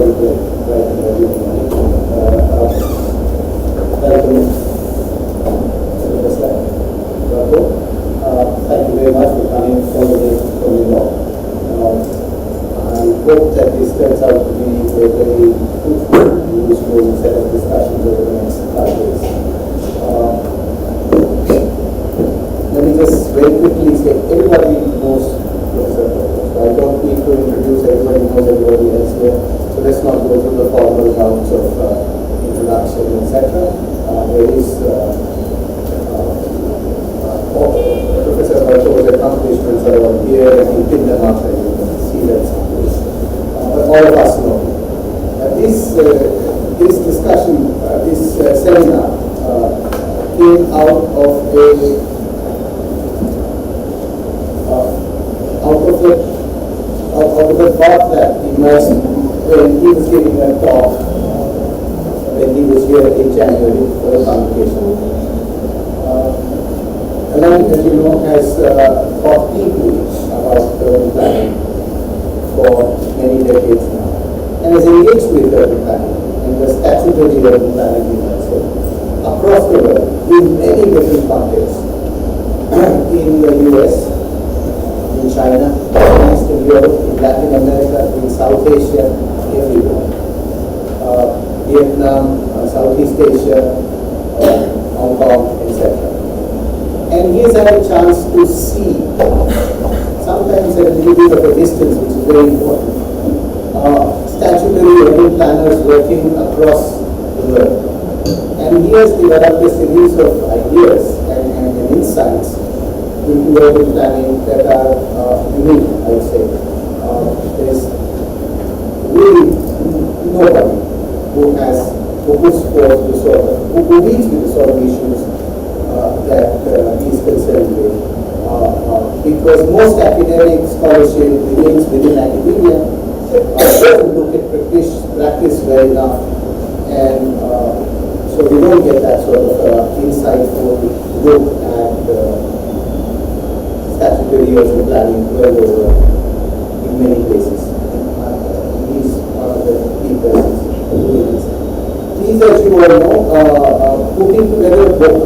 very good. Welcome, Professor Bertaud. Thank you very much for coming all the way from New York. I hope that this turns out to be a very fruitful, useful set of discussions over the next 5 days. Let me just very quickly say, everybody knows Professor Bertaud, so I don't need to introduce, everybody knows everybody else here, so let's not go through the formal rounds of introduction, etc. There is Professor Bertaud's accomplishments are all here, and he pinned them up, and you can see that someplace. But all of us know. This discussion, this seminar came out of the thought that emerged when he was giving a talk when he was here in January for a convocation. Alain, as you know, has thought deeply about urban planning for many decades now, and has engaged with urban planning and the statutory urban planning also across the world in many different contexts, in the US, in China, in Eastern Europe, in Latin America, in South Asia, everywhere. Vietnam, Southeast Asia, Hong Kong, etc. And he has had a chance to see, sometimes at a little bit of a distance, which is very important, statutory urban planners working across the world. And he has developed a series of ideas and insights into urban planning that are unique, I would say. There is really nobody who puts forth the sort of, who deals with the sort of issues that he is concerned with. Because most academic scholarship remains within academia, doesn't look at practice well enough, and so we don't get that sort of insightful look at statutory urban planning well over in many places. He's one of the key persons doing this. He's, as you all know, putting together a book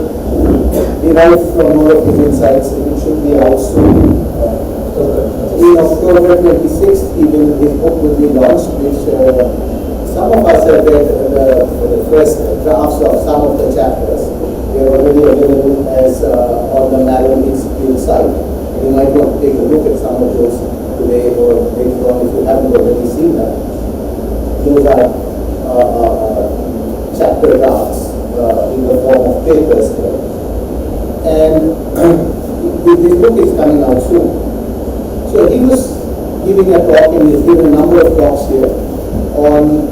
derived from all of his insights, and it should be out soon. In October 26th, his book will be launched, which some of us have read the first drafts of some of the chapters. They are already available as on the Malone Institute site. You might want to take a look at some of those today or later on if you haven't already seen them. Those are chapter drafts in the form of papers here. And this book is coming out soon. So he was giving a talk, and he's given a number of talks here on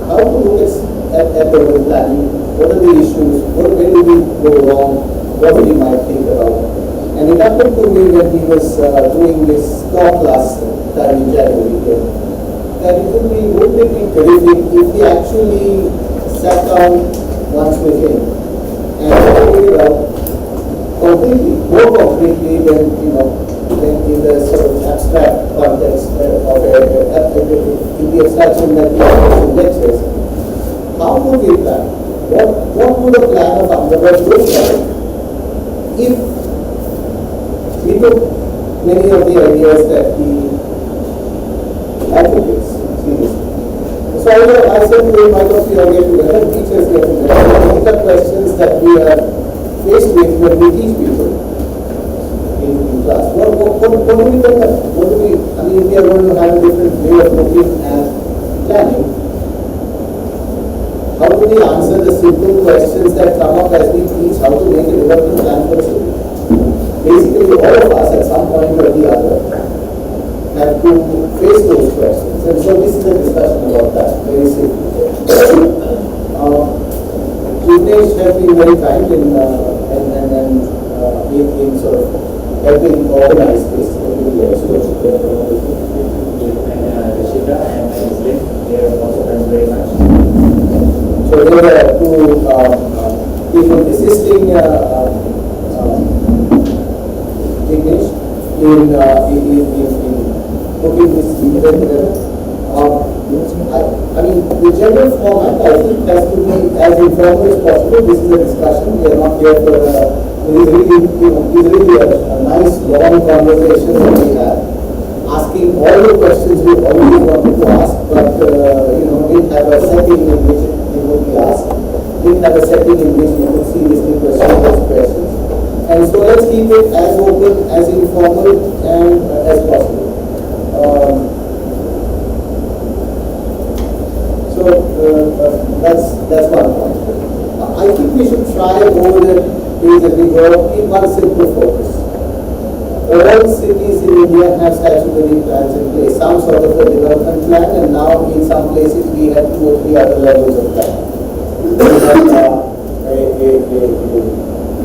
how to look at urban planning, what are the issues, where do we go wrong, what we might think about. And it happened to me when he was doing this talk last time in January here, that wouldn't it be terrific if we actually sat down once with him and figured it out completely, more concretely than in the sort of abstract context of in the abstraction that we have in lectures. How would we plan? What would a plan of Ahmedabad look like if we took many of the ideas that he advocates seriously? So I said to him, why don't we all get together, teachers get together, and these are questions that we are faced with when we teach people in class. What do we tell them? I mean, we are going to have a different way of looking at planning. How do we answer the simple questions that come up as we teach how to make a development plan for children? Basically, all of us at some point or the other have to face those questions. And so this is a discussion about that, very simply. Vignesh has been very kind in sort of helping organize this. Rishika and Muslim, they are also thanks very much. So there are two people assisting Vignesh in putting this event together. So I mean, the general format, I think, has to be as informal as possible. This is a discussion. We are not here for it's really a nice long conversation that we have, asking all the questions we always wanted to ask, but didn't have a setting in which it would be asked. Didn't have a setting in which we could seriously pursue those questions. And so let's keep it as open, as informal, and as possible. That's one point. I think we should try over the days as we go, keep one simple focus. All cities in India have statutory plans in place, some sort of a development plan, and now in some places we have 2 or 3 other levels of plan. We have a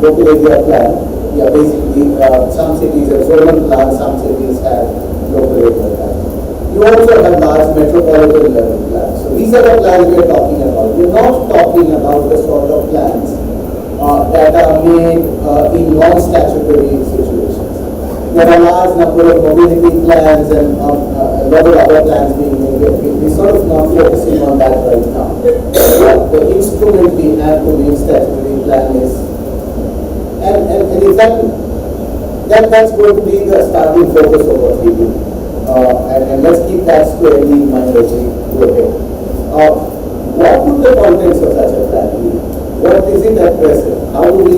local area plan. Yeah, basically some cities have zonal plans, some cities have local area plans. You also have large metropolitan level plans. So these are the plans we are talking about. We are not talking about the sort of plans that are made in non-statutory situations. There are a large number of mobility plans and a lot of other plans being made. We're sort of not focusing on that right now. The instrument we have to make statutory plan is, and in fact, that's going to be the starting focus of what we do. And let's keep that squarely in mind as we go ahead. What would the contents of such a plan be? What is it at present? How do we,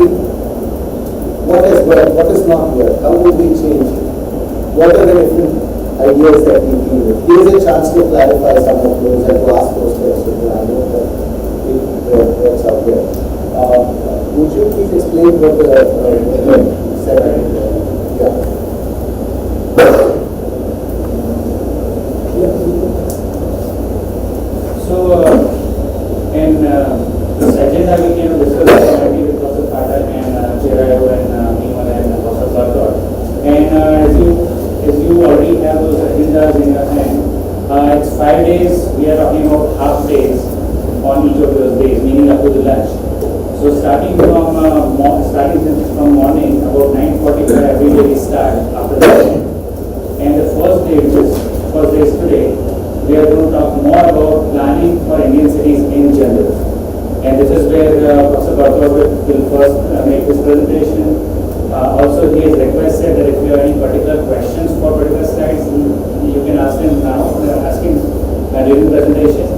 what has worked, what has not worked? How would we change it? What are the different ideas that we deal with? Here's a chance to clarify some of those and to ask those questions. I know that it works out there. Would you please explain what the second, So, in this agenda, we can discuss already with Prof. Phatak and Chirayo and Bimal and Prof. Bertaud. And as you already have those agendas in your hand, it's 5 days. We are talking about half days on each of those days, meaning up to the lunch. So starting from morning, about 9:45 every day we start after lunch. And the first day, which is today, we are going to talk more about planning for Indian cities in general. And this is where Prof. Bertaud will first make his presentation. Also, he has requested that if you have any particular questions for particular slides, you can ask him now, ask him during the presentation.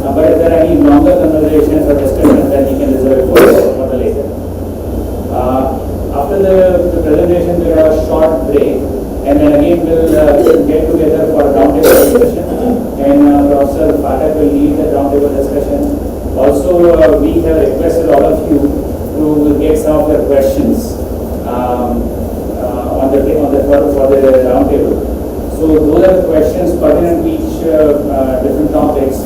But if there are any longer conversations or discussions, then he can reserve it for the later. After the presentation, we have a short break. And then again, we'll get together for a roundtable discussion. And Professor Phatak will lead the roundtable discussion. Also, we have requested all of you to get some of your questions for the roundtable. So those are the questions pertinent to each different topics.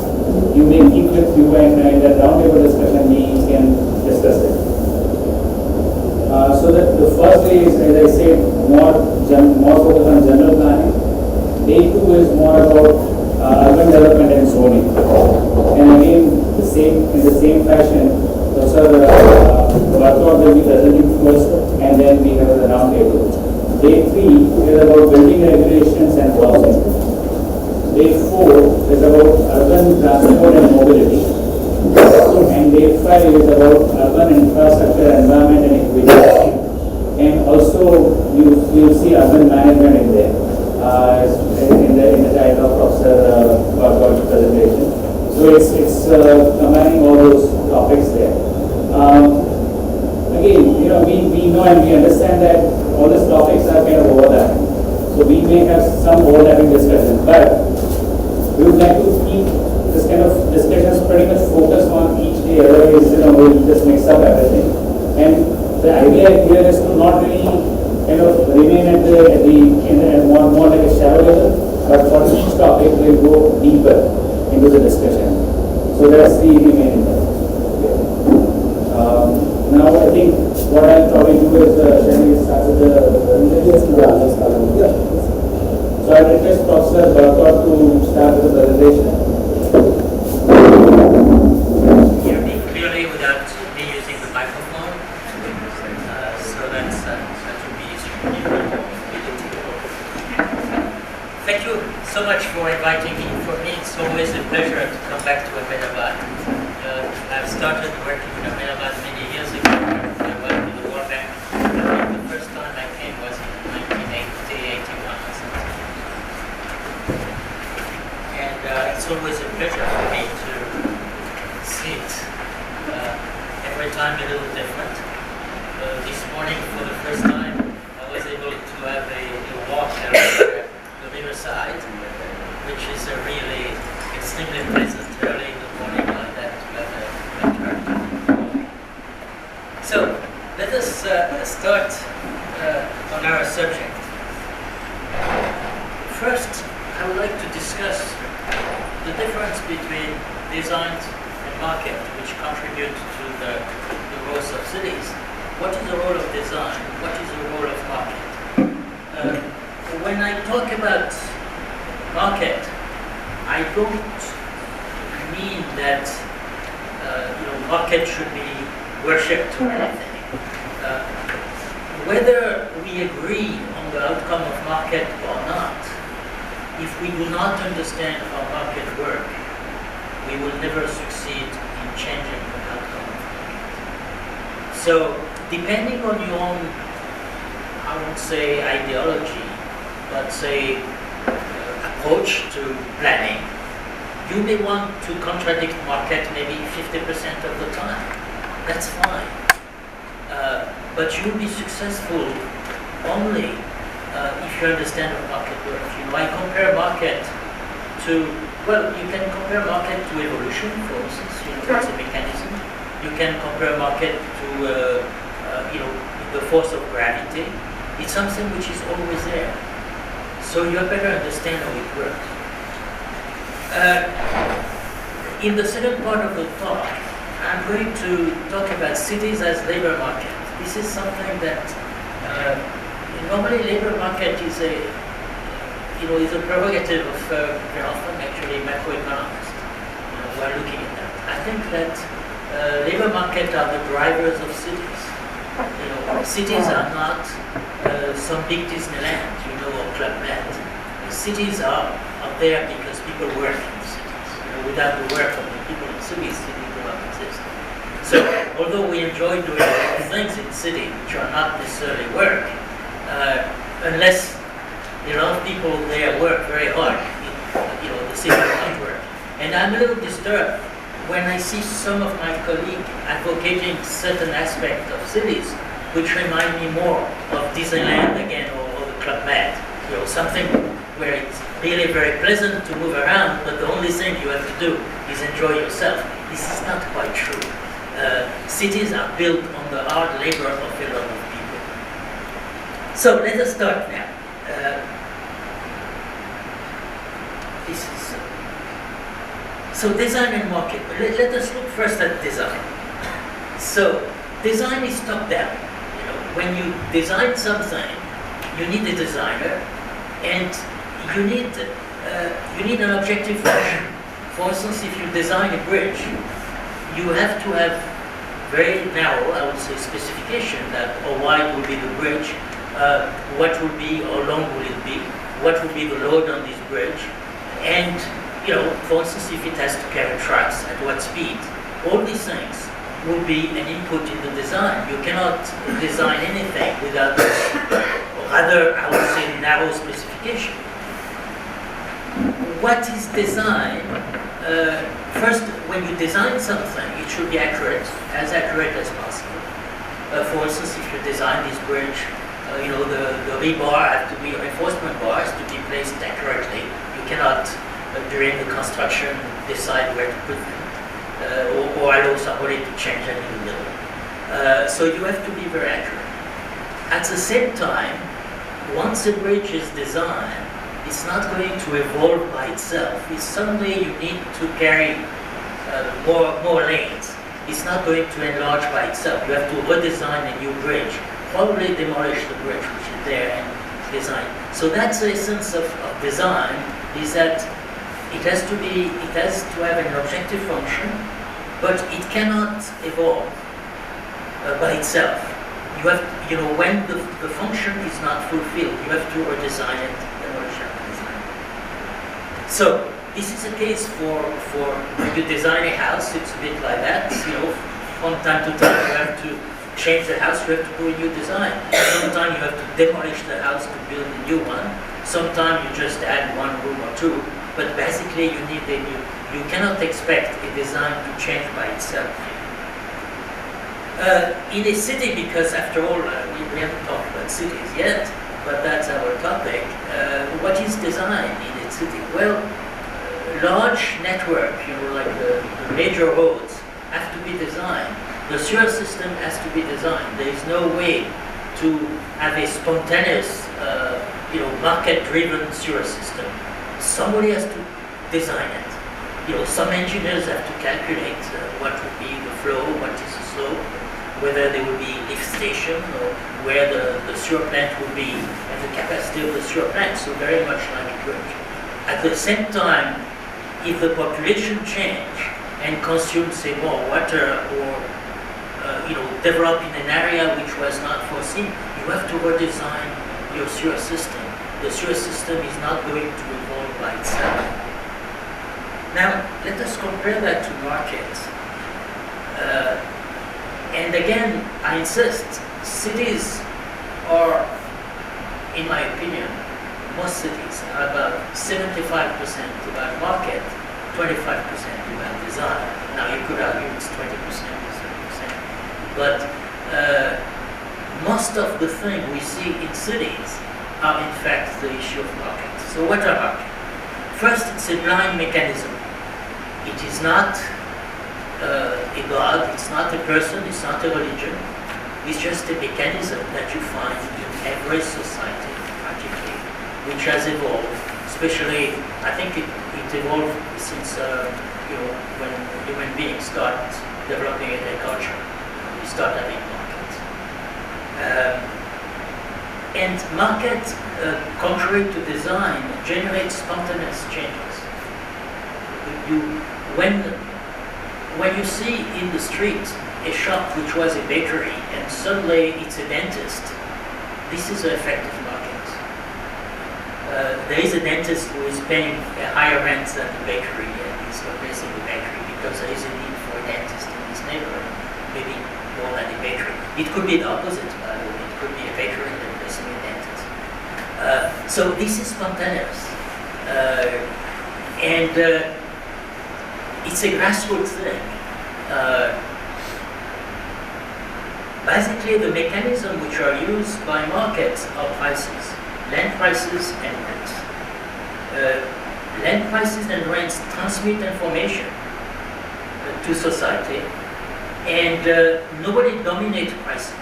You may keep with you, and in the roundtable discussion we can discuss it. So that the first day is, as I said, more focus on general planning. Day 2 is more about urban development and zoning. And again, in the same fashion, Professor Bertaud will be presenting first, and then we have the round table. Day 3 is about building regulations and housing. Day 4 is about urban transport and mobility. And day 5 is about urban infrastructure, environment and equity. And also you will see urban management in there, in the title of Professor Bertaud's presentation. So it's combining all those topics there. Again, we know and we understand that all these topics are kind of overlapping. So we may have some overlapping discussions, but we would like to keep this kind of discussions pretty much focused on each day. Otherwise, we'll just mix up everything. And the idea here is to not really kind of remain in more like a shallow level, but for each topic we'll go deeper into the discussion. So that's the main intent. Now I think what I'll probably do is shall we start with the presentation? Yeah. So I request Professor Bertaud to start with the presentation. Hear me clearly without me using the microphone. So that should be easy. Thank you so much for inviting me. For me, it's always a pleasure to come back to Ahmedabad. I've started working in Ahmedabad many years ago. I worked in the World Bank. I think the first time I came was in 1980, 81 or something. And it's always a pleasure for me to see it. Every time a little different. This morning, for the first time, I was able to have a walk around the riverside, which is a really extremely pleasant early in the morning like that to have a turn. So, let us start on our subject. First, I would like to discuss the difference between design and market, which contribute to the growth of cities. What is the role of design? What is the role of market? When I talk about market, I don't mean that market should be worshipped or anything. Whether we agree on the outcome of market or not, if we do not understand how market work, we will never succeed in changing the outcome of market. So, depending on your own, I won't say ideology, but say approach to planning, you may want to contradict market maybe 50% of the time. That's fine. But you'll be successful only if you understand how market works. I compare market to, you can compare market to evolution, for instance, it's a mechanism. You can compare market to the force of gravity. It's something which is always there. So you better understand how it works. In the second part of the talk, I'm going to talk about cities as labor market. This is something that normally labor market is a prerogative of very often actually macroeconomists who are looking at that. I think that labor market are the drivers of cities. Cities are not some big Disneyland, or Club Med. Cities are there because people work in the cities. Without the work of the people in cities do not exist. So, although we enjoy doing a lot of things in the city which are not necessarily work, unless a lot of people there work very hard, the city will not work. And I'm a little disturbed when I see some of my colleagues advocating certain aspects of cities which remind me more of Disneyland again or the Club Med. Something where it's really very pleasant to move around, but the only thing you have to do is enjoy yourself. This is not quite true. Cities are built on the hard labor of a lot of people. So let us start now. So design and market. Let us look first at design. So design is top-down. When you design something, you need a designer, and you need an objective function. For instance, if you design a bridge, you have to have very narrow, I would say, specification that how wide will be the bridge, what will be, how long will it be, what will be the load on this bridge, and for instance, if it has to carry trucks, at what speed. All these things will be an input in the design. You cannot design anything without, or rather, I would say, narrow specification. What is design? First, when you design something, it should be accurate as possible. For instance, if you design this bridge, the rebar have to be, reinforcement bars to be placed accurately. You cannot, during the construction, decide where to put them, or allow somebody to change them in the middle. So you have to be very accurate. At the same time, once a bridge is designed, it's not going to evolve by itself. It's someday you need to carry more lanes. It's not going to enlarge by itself. You have to redesign a new bridge, probably demolish the bridge which is there and design. So that's the essence of design, is that it has to have an objective function, but it cannot evolve by itself. You have, when the function is not fulfilled, you have to redesign it, demolish and design. So this is a case for when you design a house. It's a bit like that. From time to time you have to change the house. You have to do a new design. Sometimes you have to demolish the house to build a new one. Sometimes you just add one room or two. But basically, you need a new. You cannot expect a design to change by itself. In a city, because after all, we haven't talked about cities yet, but that's our topic. What is design in a city? Well, large network, like the major roads, have to be designed. The sewer system has to be designed. There is no way to have a spontaneous, market-driven sewer system. Somebody has to design it. Some engineers have to calculate what would be the flow, what is the slope, whether there will be lift station or where the sewer plant will be and the capacity of the sewer plant. So very much like a bridge. At the same time, if the population change and consume, say, more water or develop in an area which was not foreseen, you have to redesign your sewer system. The sewer system is not going to evolve by itself. Now, let us compare that to markets. And again, I insist, cities are, in my opinion, most cities are about 75% about market, 25% about design. Now, you could argue it's 20% or 30%. But most of the things we see in cities are, in fact, the issue of markets. So what are markets? First, it's a blind mechanism. It is not a god, it's not a person, it's not a religion. It's just a mechanism that you find in every society, practically, which has evolved. Especially, I think it evolved since when human beings start developing agriculture. We start having markets. And market, contrary to design, generates spontaneous changes. When you see in the street a shop which was a bakery and suddenly it's a dentist, this is the effect of markets. There is a dentist who is paying a higher rent than the bakery and is replacing the bakery because there is a need for a dentist in this neighborhood, maybe more than a bakery. It could be the opposite, by the way. It could be a bakery replacing a dentist. So this is spontaneous. And it's a grassroots thing. Basically, the mechanisms which are used by markets are prices, land prices and rents. Land prices and rents transmit information to society, and nobody dominates prices,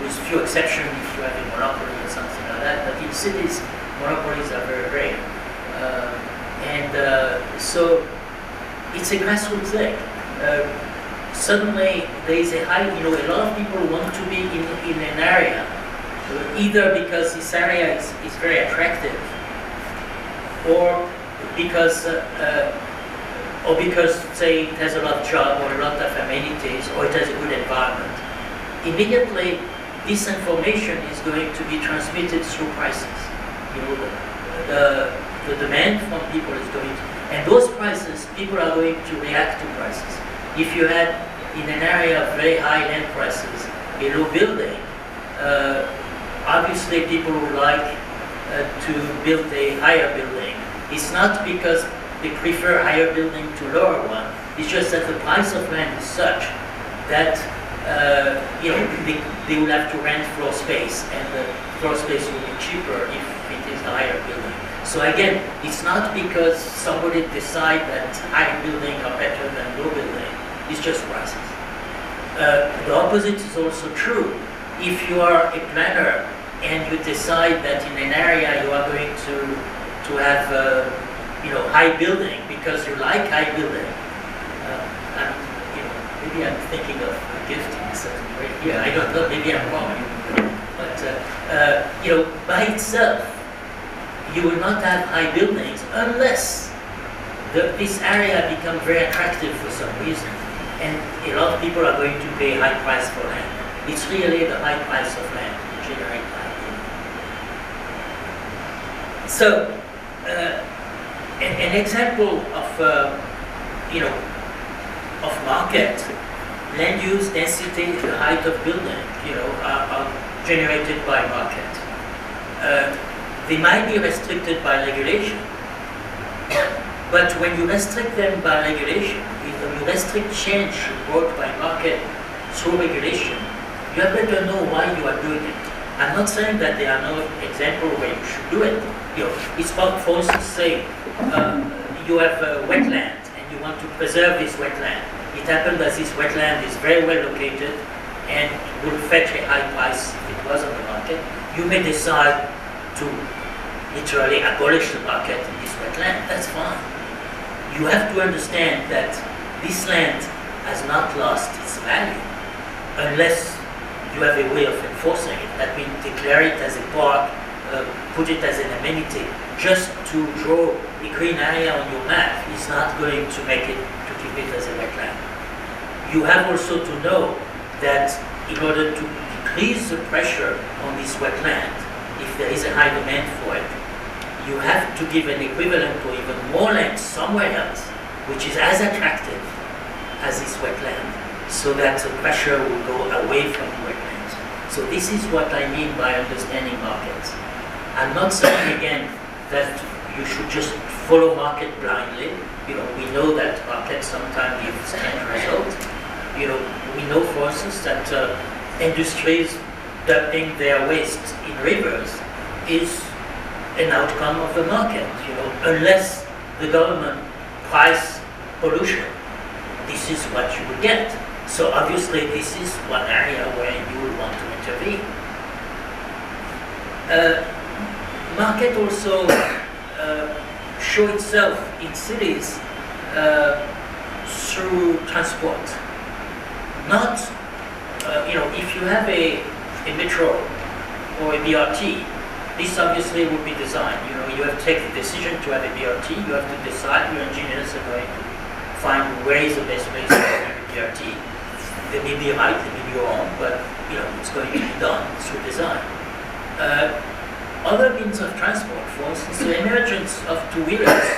with few exceptions if you have a monopoly or something like that, but in cities, monopolies are very rare. So it's a grassroots thing. Suddenly there is a high, a lot of people want to be in an area, either because this area is very attractive, or because say it has a lot of job or a lot of amenities, or it has a good environment. Immediately, this information is going to be transmitted through prices. The demand from people is going to, and those prices, people are going to react to prices. If you had in an area of very high land prices a low building, obviously people would like to build a higher building. It's not because they prefer higher building to lower one. It's just that the price of land is such that they will have to rent floor space, and the floor space will be cheaper if it is a higher building. So again, it's not because somebody decide that high building are better than low building. It's just prices. The opposite is also true. If you are a planner and you decide that in an area you are going to have high building because you like high building, maybe I'm thinking of a gift in a certain way here. I don't know. Maybe I'm wrong. But by itself, you will not have high buildings unless this area becomes very attractive for some reason. And a lot of people are going to pay high price for land. It's really the high price of land to generate high building. So, an example of, of market, land use, density, the height of building, are generated by market. They might be restricted by regulation, but when you restrict them by regulation, when you restrict change brought by market through regulation, you had better know why you are doing it. I'm not saying that there are no examples where you should do it. It's about, for instance, say you have a wetland and you want to preserve this wetland. It happens that this wetland is very well located and will fetch a high price if it was on the market. You may decide to literally abolish the market in this wetland. That's fine. You have to understand that this land has not lost its value unless you have a way of enforcing it. That means declare it as a park, put it as an amenity. Just to draw a green area on your map is not going to make it, to keep it as a wetland. You have also to know that in order to decrease the pressure on this wetland, if there is a high demand for it, you have to give an equivalent or even more land somewhere else, which is as attractive as this wetland, so that the pressure will go away from the wetlands. So this is what I mean by understanding markets. I'm not saying again that you should just follow market blindly. We know that markets sometimes give strange results. We know, for instance, that industries dumping their waste in rivers is an outcome of the market. Unless the government price pollution, this is what you will get. So obviously, this is one area where you will want to intervene. Market also show itself in cities through transport. Not, if you have a metro or a BRT, this obviously will be designed. You have to take the decision to have a BRT. You have to decide. Your engineers are going to find where is the best place to have a BRT. They may be right, they may be wrong, but it's going to be done through design. Other means of transport, for instance, the emergence of two-wheelers,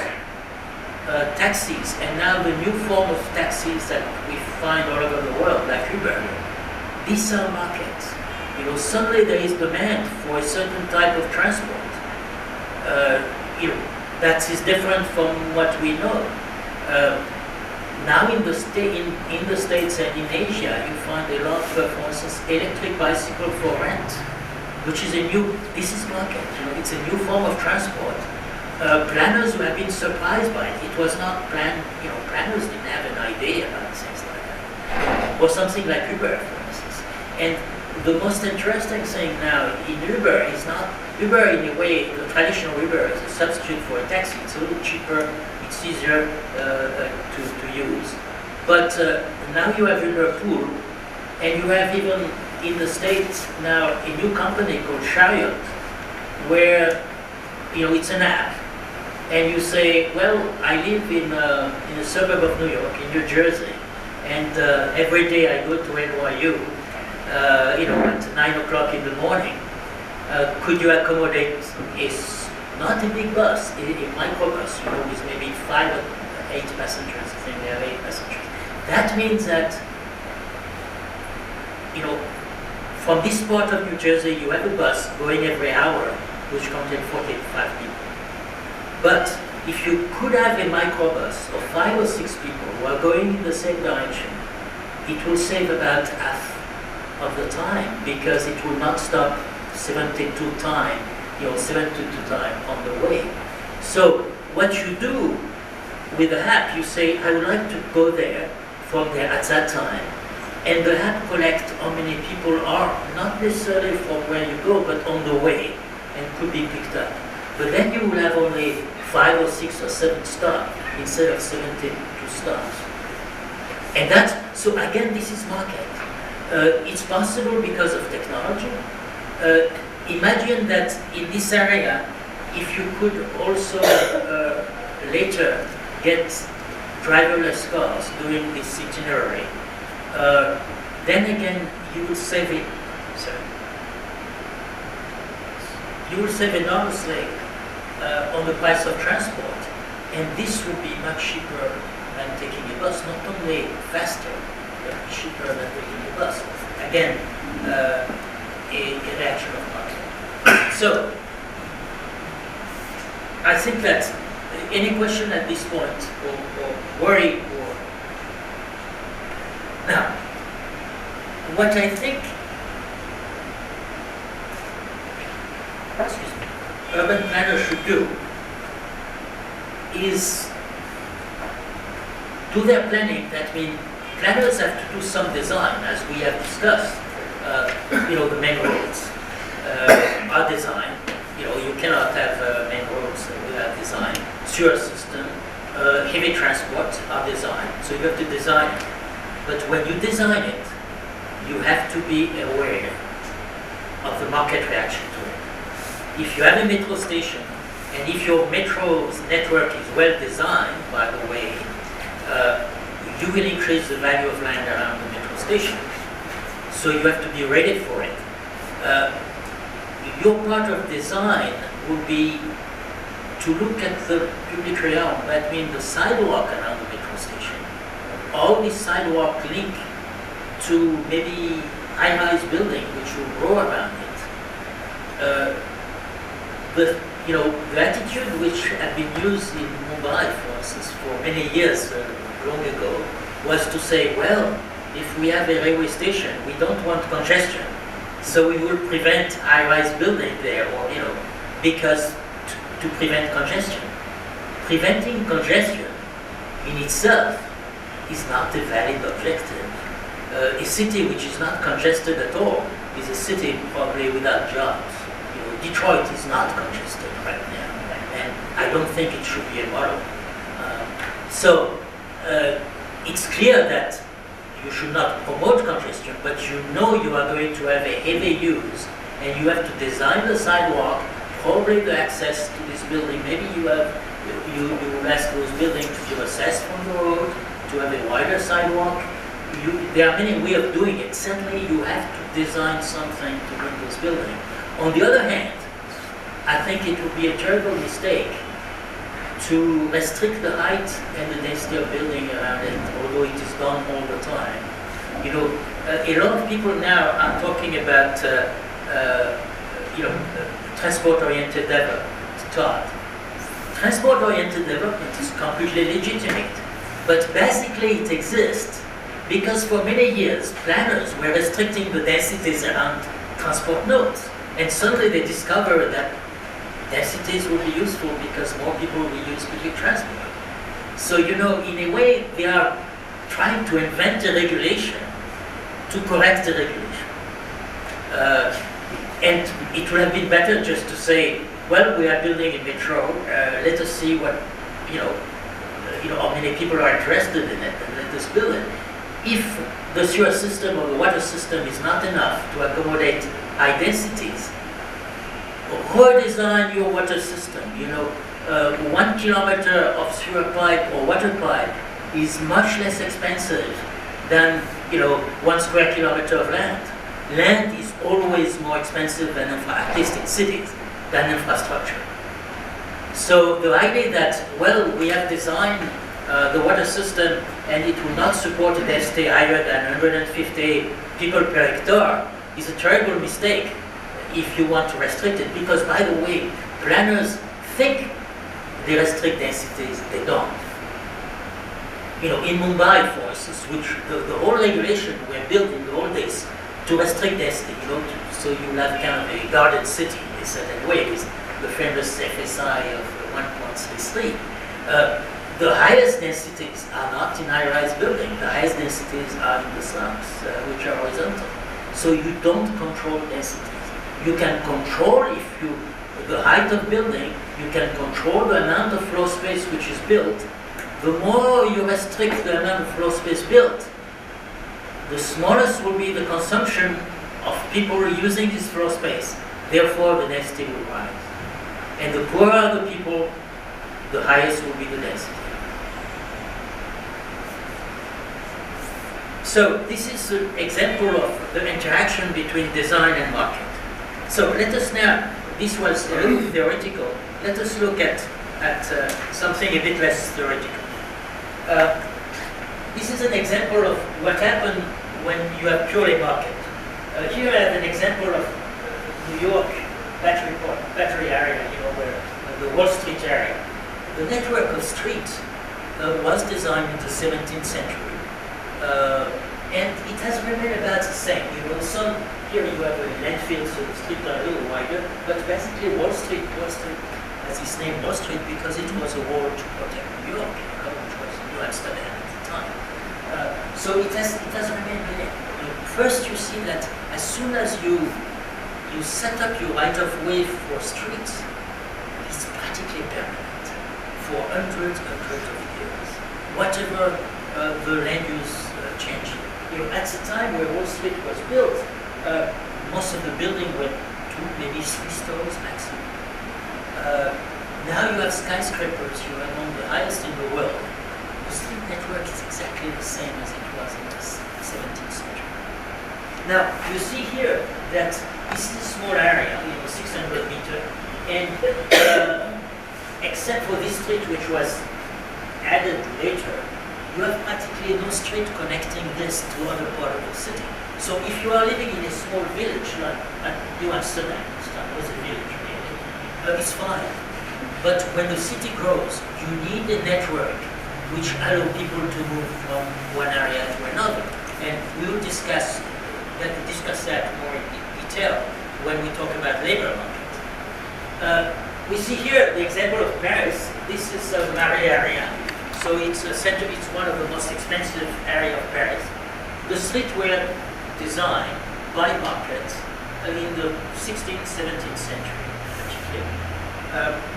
taxis, and now the new form of taxis that we find all over the world, like Uber. These are markets. Suddenly there is demand for a certain type of transport. That is different from what we know. Now in the States and in Asia, you find a lot of, for instance, electric bicycle for rent, which is this is market. It's a new form of transport. Planners who have been surprised by it. It was not planned. Planners didn't have an idea about things like that, or something like Uber, for instance. And the most interesting thing now in Uber is not Uber in a way. The traditional Uber is a substitute for a taxi. It's a little cheaper. It's easier to use. But now you have Uber Pool, and you have even in the States now a new company called Chariot, where it's an app, and you say, well, I live in a suburb of New York, in New Jersey, and every day I go to NYU, at 9 o'clock in the morning. Could you accommodate not a big bus, a microbus, with maybe 5 or 8 passengers? I think they have 8 passengers. That means that, from this part of New Jersey, you have a bus going every hour, which contains 45 people. But if you could have a microbus of 5 or 6 people who are going in the same direction, it will save about half of the time, because it will not stop 72 times on the way. So what you do with the app, you say, I would like to go there from there at that time. And the app collects how many people are, not necessarily from where you go, but on the way, and could be picked up. But then you will have only 5 or 6 or 7 stops instead of 72 stops. And so again, this is market. It's possible because of technology. Imagine that in this area, if you could also later get driverless cars doing this itinerary, then again you will save it. You will save enormously on the price of transport. And this will be much cheaper than taking a bus, not only faster, but cheaper than taking a bus. Again, a reaction of market. So, I think that any question at this point, or worry, or... Now, what I think, excuse me, urban planners should do is do their planning. That means planners have to do some design, as we have discussed. The main roads are designed. You cannot have main roads without design. Sewer system, heavy transport are designed, so you have to design it. But when you design it, you have to be aware of the market reaction to it. If you have a metro station, and if your metro's network is well designed, by the way, you will increase the value of land around the metro station. So you have to be ready for it. Your part of design will be to look at the public realm, that means the sidewalk around the metro station. All these sidewalk link to maybe high-rise building which will grow around it. The attitude which had been used in Mumbai, for instance, for many years, long ago, was to say, well, if we have a railway station, we don't want congestion, so we will prevent high-rise building there, or because to prevent congestion. Preventing congestion in itself is not a valid objective. A city which is not congested at all is a city probably without jobs. Detroit is not congested right now, and I don't think it should be a model. So it's clear that you should not promote congestion, but you are going to have a heavy use, and you have to design the sidewalk, probably the access to this building. Maybe you will ask those buildings to be accessed from the road, to have a wider sidewalk. There are many ways of doing it. Certainly you have to design something to bring those buildings. On the other hand, I think it would be a terrible mistake to restrict the height and the density of building around it, although it is done all the time. A lot of people now are talking about transport-oriented development. Transport-oriented development is completely legitimate, but basically it exists because for many years planners were restricting the densities around transport nodes, and suddenly they discovered that densities will be useful because more people will use public transport. So in a way they are trying to invent a regulation to correct the regulation. And it would have been better just to say, well, we are building a metro, let us see what, how many people are interested in it, and let us build it. If the sewer system or the water system is not enough to accommodate high densities, redesign your water system. 1 kilometer of sewer pipe or water pipe is much less expensive than 1 square kilometer of land. Land is always more expensive than at least in cities, than infrastructure. So the idea that, well, we have designed the water system and it will not support a density higher than 150 people per hectare is a terrible mistake if you want to restrict it, because, by the way, planners think they restrict densities, they don't. In Mumbai, for instance, which the whole regulation were built in the old days to restrict density, so you have kind of a garden city in a certain way, with the famous FSI of 1.33. The highest densities are not in high-rise buildings. The highest densities are in the slums, which are horizontal. So you don't control densities. You can control the height of building, you can control the amount of floor space which is built. The more you restrict the amount of floor space built, the smallest will be the consumption of people using this floor space. Therefore, the density will rise. And the poorer the people, the highest will be the density. So this is an example of the interaction between design and market. So let us now, this was a little theoretical, let us look at at something a bit less theoretical. This is an example of what happened when you have purely market. Here I have an example of New York battery area, where the Wall Street area. The network of streets was designed in the 17th century, and it has remained about the same. Here you have a landfill, so the streets are a little wider, but basically Wall Street has its name Wall Street because it was a wall to protect New York, which was New Amsterdam at the time. So it has remained there. First, you see that as soon as you set up your right of way for streets, it's practically permanent for hundreds of years. Whatever the land use change. At the time where Wall Street was built, most of the building were 2, maybe 3 stories maximum. Now you have skyscrapers. You are among the highest in the world. The street network is exactly the same as it was in the 17th century. Now you see here that this is a small area, 600 meters, and except for this street which was added later, you have practically no street connecting this to other part of the city. So if you are living in a small village like New Amsterdam, it was a village really, it's fine. But when the city grows, you need a network which allow people to move from one area to another. And we will discuss that more in detail when we talk about labor market. We see here the example of Paris. This is the Marais area. So it's a center. It's one of the most expensive area of Paris. The streets were designed by markets in the 16th, 17th century, particularly.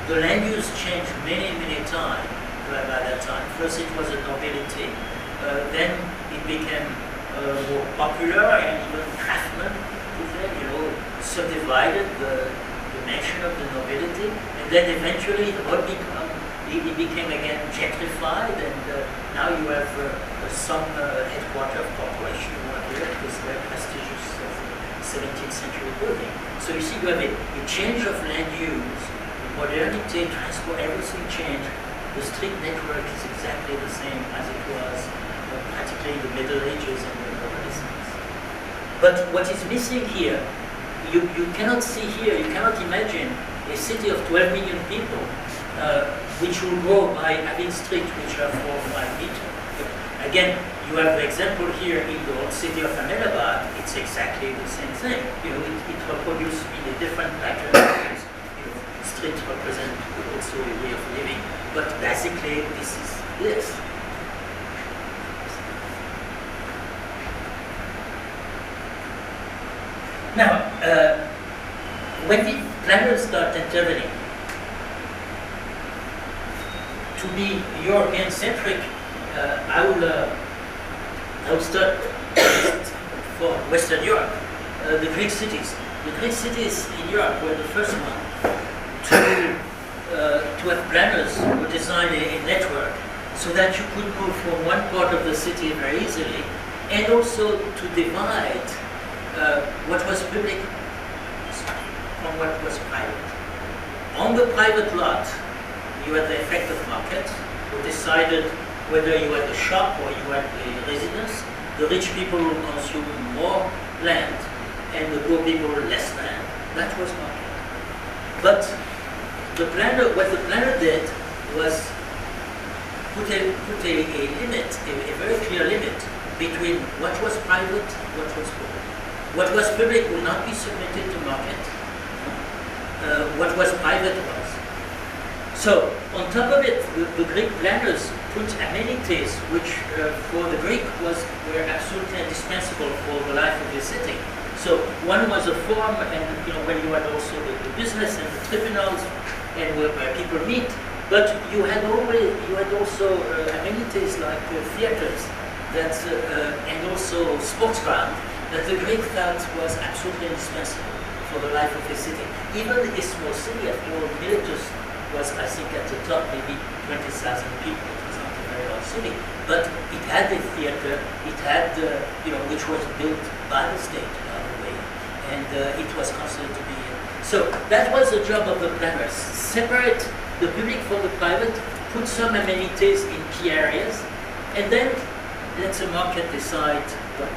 The land use changed many times by that time. First it was a nobility, then it became more popular, and even craftsmen subdivided the dimension of the nobility, and then eventually it became again gentrified, and now you have some headquarters of corporation here, this very prestigious 17th century building. So you see you have a change of land use, modernity, transport, everything changed. The street network is exactly the same as it was practically in the Middle Ages and the Renaissance. But what is missing here, you cannot see here, you cannot imagine a city of 12 million people which will grow by having streets which are 4 or 5 meters. Again, you have the example here in the old city of Ahmedabad. It's exactly the same thing. It reproduces in a different pattern. Streets represent also a way of living, but basically this is this. Now, when the planners start intervening, to be European-centric, I will start for Western Europe, the Greek cities. The Greek cities in Europe were the first one to have planners who design a network so that you could move from one part of the city very easily, and also to divide what was public from what was private. On the private lot, you had the effect of market, who decided whether you had a shop or you had a residence. The rich people will consume more land, and the poor people less land. That was market. But what the planner did was put a limit, a very clear limit between what was private, what was public. What was public would not be submitted to market. What was private was. So, on top of it, the Greek planners put amenities which for the Greek were absolutely indispensable for the life of the city. So one was a forum, and when you had also the business and the tribunals, and where people meet. But you had also amenities like theaters and also sports ground that the Greek felt was absolutely indispensable for the life of the city. Even a small city, after all, Miletus was, I think, at the top, maybe 20,000 people. It was not a very large city, but it had a theater. It had, which was built by the state, by the way, and it was considered to be. So that was the job of the planners. Separate the public from the private, put some amenities in key areas, and then let the market decide what,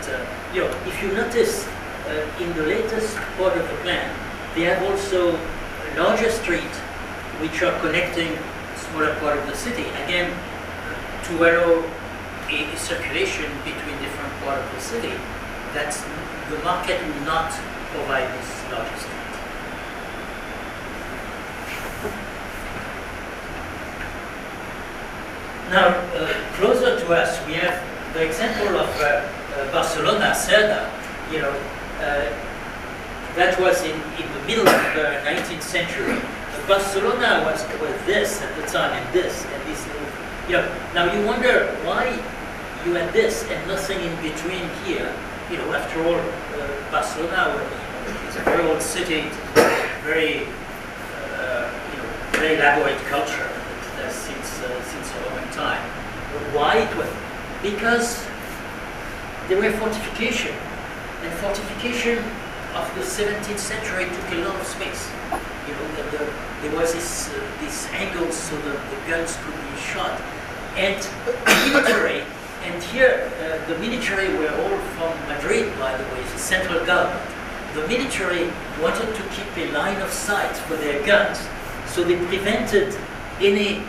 if you notice in the latest part of the plan, they have also a larger street which are connecting smaller part of the city, again, to allow a circulation between different parts of the city. That's, the market will not provide this larger street. Now, closer to us, we have the example of Barcelona, Ceuta. That was in the middle of the 19th century. Barcelona was this at the time, and this, and this. Now you wonder why you had this and nothing in between here. After all, Barcelona is a very old city, very, very elaborate culture since a long time. Why it was? Because there were fortification, and fortification of the 17th century took a lot of space. There was this angle so the guns could be shot, and military. And here, the military were all from Madrid, by the way, the central government. The military wanted to keep a line of sight for their guns, so they prevented any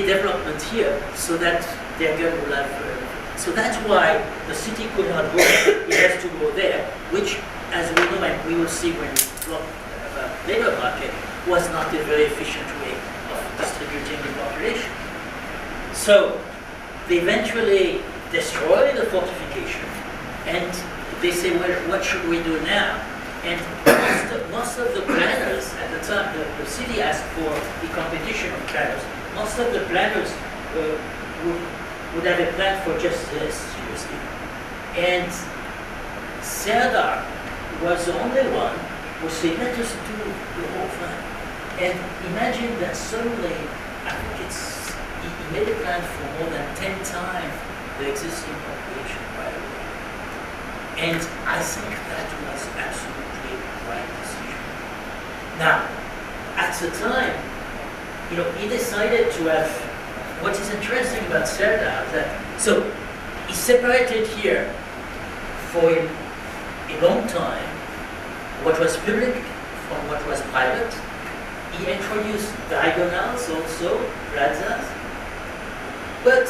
development here, so that their gun will have. So that's why the city could not go. It has to go there, which, as we know, and we will see when we talk about labor market, was not a very efficient way of distributing the population. So they eventually destroy the fortification, and they say, well, what should we do now? And most of the planners at the time, the city asked for the competition of planners. Most of the planners would have a plan for just this, seriously. And Ceuta was the only one who said, let us do the whole thing. And imagine that suddenly, I think he made a plan for more than 10 times the existing population right away. And I think that was absolutely the right decision. Now, at the time, he decided to have, what is interesting about Ceuta is that, so he separated here for a long time what was public from what was private. He introduced diagonals also, plazas, but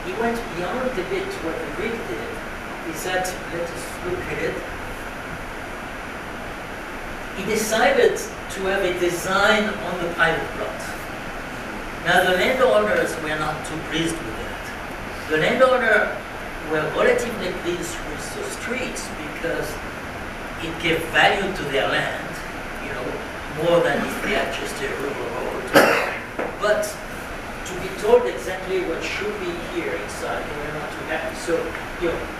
he went beyond a bit what the Greek did. He said, let us look at it. He decided to have a design on the private plot. Now the landowners were not too pleased with that. The landowner were relatively pleased with the streets because it gave value to their land, more than if they had just a rural road. But to be told exactly what should be here inside, they were not too happy. So,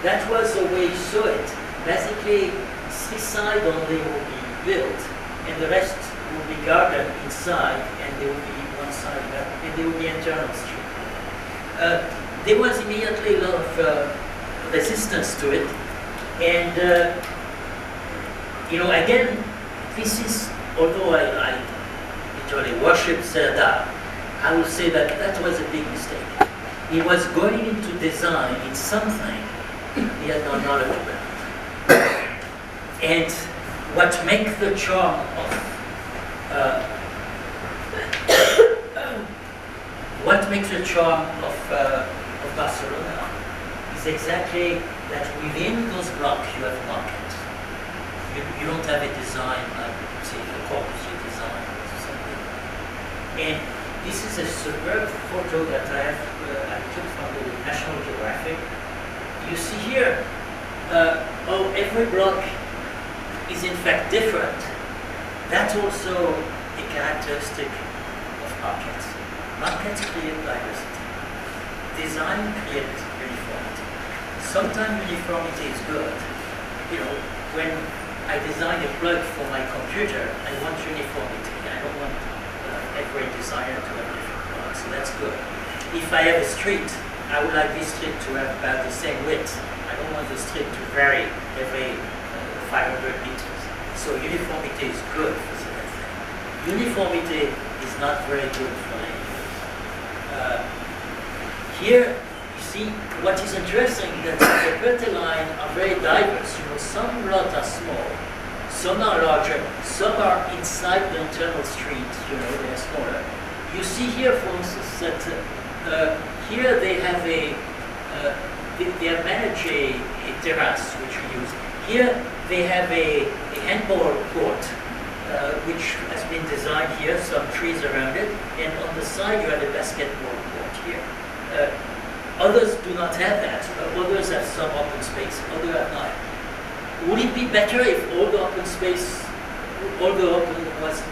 that was the way he saw it. Basically, 6 sides only will be built, and the rest will be garden inside, and there will be one side garden, and there will be internal street. There was immediately a lot of resistance to it, and again, this is, although I literally worship Ceuta, I would say that that was a big mistake. He was going into design in something he had no knowledge about. And what makes the charm of Barcelona is exactly that within those blocks you have market. You don't have a design like, say, the Corbusier design or something. And this is a superb photo that I took from the National Geographic. You see here how every block is in fact different. That's also a characteristic of markets. Markets create diversity. Design creates uniformity. Sometimes uniformity is good. When I design a plug for my computer, I want uniformity. I don't want every designer to have different plugs, so that's good. If I have a street, I would like this street to have about the same width. I don't want the street to vary every 500 meters. So uniformity is good for certain things. Uniformity is not very good for language. Here, you see, what is interesting is that the CEPT lines are very diverse. You know, some lots are small, some are larger, some are inside the internal street, you know, they're smaller. You see here, for instance, that here they have they have managed a terrace, which we use. Here they have a handball court, which has been designed here, some trees around it, and on the side you have a basketball court here. Others do not have that. Others have some open space, others have not. Would it be better if all the open space, all the open was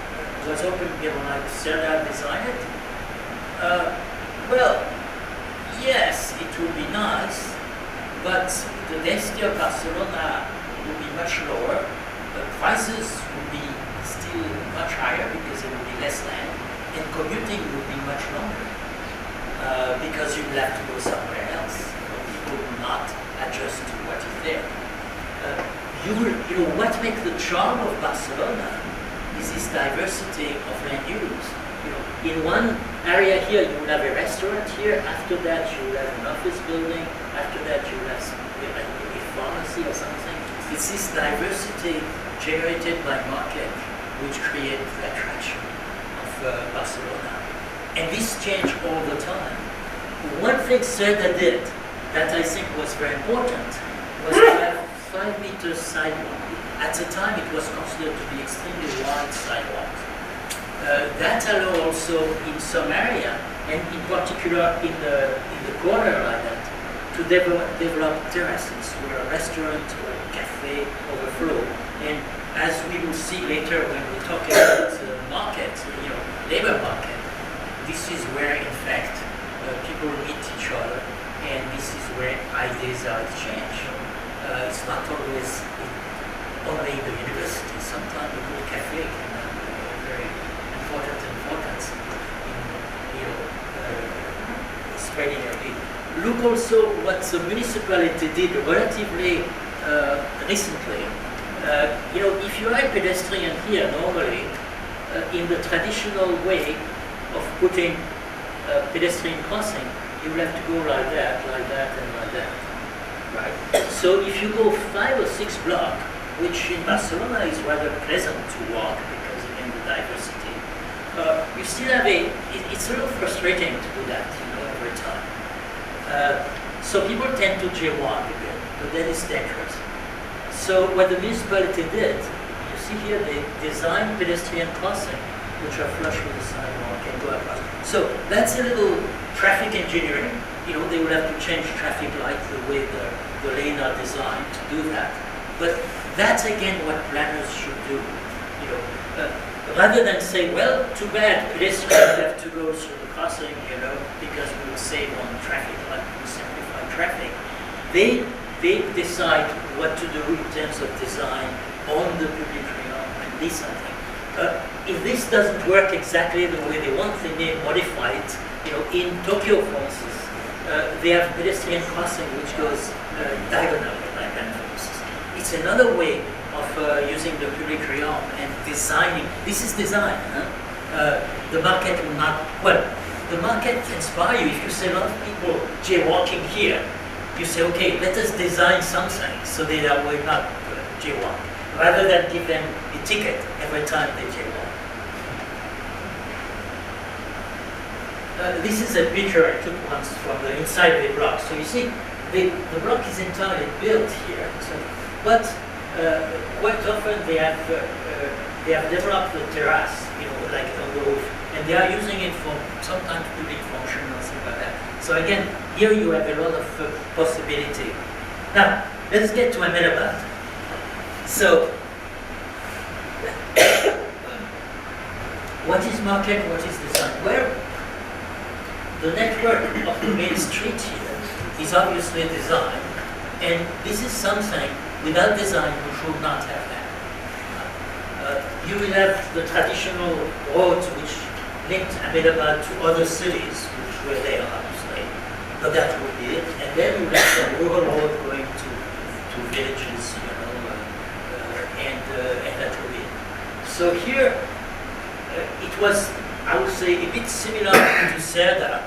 open, you know, like Serdar designed it? Well, yes, it would be nice, but the density of Barcelona would be much lower. The prices would be still much higher because there would be less land, and commuting would be much longer because you would have to go somewhere else. People would not adjust to what is there. You know, what makes the charm of Barcelona is this diversity of land use. You know, in one area here, you will have a restaurant here. After that, you will have an office building. After that, you will have a pharmacy or something. It's this diversity generated by market which creates the attraction of Barcelona. And this changed all the time. One thing Cerda did that I think was very important was to have 5 meters sidewalk. At the time, it was considered to be extremely wide sidewalks. That allowed also in some area, and in particular in the corner like that, to develop terraces where a restaurant or a cafe overflow. And as we will see later when we talk about the market, you know, labor market, this is where in fact people meet each other, and this is where ideas are exchanged. It's not always only the university. Sometimes the good cafe can have a very important importance in, you know, spreading your lead. Look also what the municipality did relatively recently. You know, if you are a pedestrian here, normally, in the traditional way of putting pedestrian crossing, you will have to go like that, and like that. Right? So if you go 5 or 6 blocks, which in Barcelona is rather pleasant to walk because again the diversity, you still have it's a little frustrating to do that, you know, every time. So people tend to jaywalk a bit, but that is dangerous. So what the municipality did, you see here, they designed pedestrian crossing, which are flush with the sidewalk and go across. So that's a little traffic engineering. You know, they will have to change traffic lights the way the lanes are designed to do that. But that's again what planners should do. You know, rather than say, well, too bad, pedestrians have to go through the crossing, you know, because we will save on traffic light, we will simplify traffic. They decide what to do in terms of design on the public realm and this I think. If this doesn't work exactly the way they want, they may modify it. You know, in Tokyo, for instance, they have pedestrian crossing which goes diagonally, like that, for instance. It's another way of using the public realm and designing. This is design. The market will not, well, the market inspire you. If you see a lot of people jaywalking here, you say, okay, let us design something so they will not jaywalk, rather than give them a ticket every time they jaywalk. This is a picture I took once from the inside of the block. So you see, the block is entirely built here. So, but quite often they have developed the terrace, you know, like on the roof, and they are using it for sometimes public function or something like that. So again, here you have a lot of possibility. Now, let's get to Ahmedabad. So, what is market? What is design? Well, the network of the main street here is obviously design, and this is something, without design, we should not have that. You will have the traditional roads which linked Ahmedabad to other cities, which were there, obviously, but that would be it. And then you have some rural road going to villages, you know, and that would So here, it was, I would say, a bit similar to Cerda,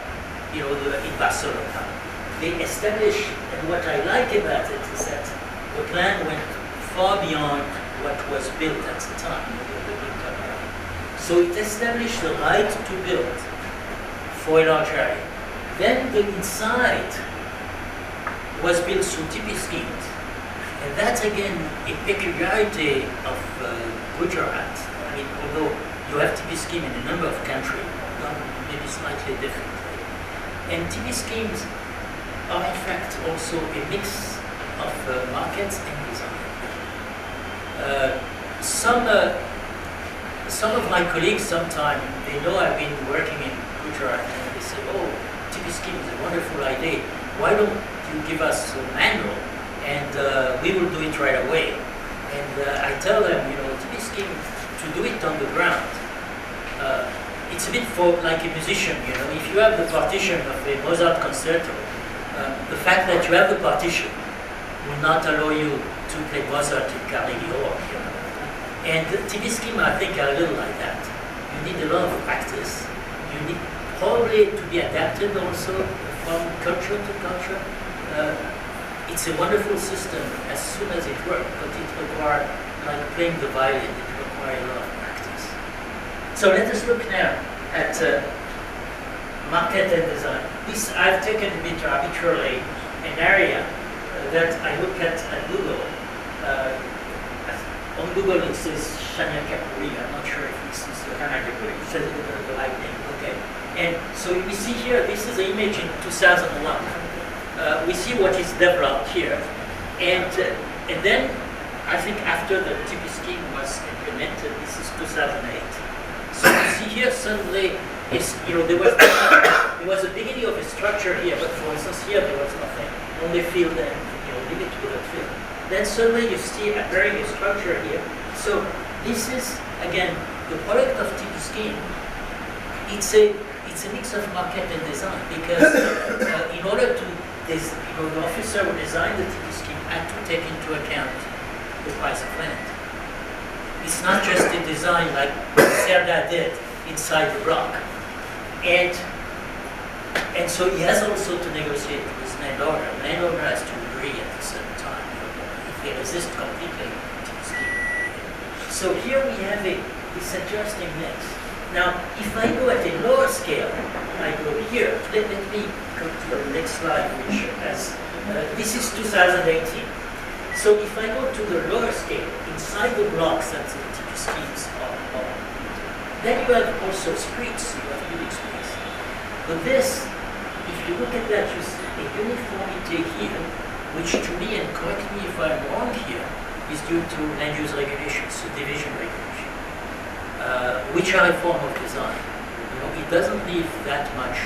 in Barcelona. They established, and what I like about it is that the plan went far beyond what was built at the time, the built area. So it established the right to build for a large area. Then the inside was built through TP schemes. And that's again a peculiarity of Gujarat. I mean, although you have TP scheme in a number of countries, done maybe slightly differently. And TP schemes are in fact also a mix of markets and design. Some of my colleagues sometimes, they know I've been working in Gujarat and they say, oh, TP scheme is a wonderful idea. Why don't you give us a manual and we will do it right away? And I tell them, TP scheme, to do it on the ground, it's a bit like a musician, if you have the partition of a Mozart concerto, the fact that you have the partition will not allow you to play Mozart in Carnegie Hall. And the TP scheme, I think, are a little like that. You need a lot of practice. You need probably to be adapted also from culture to culture. It's a wonderful system as soon as it works, but it requires, like playing the violin, it requires a lot of practice. So let us look now at market and design. This I've taken a bit arbitrarily an area that I look at Google. On Google it says Shania Kapuri. I'm not sure if this is the right name. Okay. And so we see here, this is an image in 2001. We see what is developed here. And then I think after the TP scheme was implemented, this is 2008. So you see here suddenly, there was a beginning of a structure here, but for instance here there was nothing, only field and limit to the field. Then suddenly you see appearing a structure here. So this is again the product of TP scheme. It's a mix of market and design because in order to the officer who designed the TP scheme had to take into account the price of land. It's not just a design like Cerda did inside the block. And so he has also to negotiate with his landowner. The landowner has to agree at the same time. If they resist completely to the scheme. So here we have this interesting mix. Now, if I go at a lower scale, I go here. Let me go to the next slide, which has, this is 2018. So if I go to the lower scale, inside the blocks that the TP schemes are, then you have also streets, you have building space. But this, if you look at that, you see a uniformity here, which to me, and correct me if I'm wrong here, is due to land use regulations, subdivision regulation, which are a form of design. It doesn't leave that much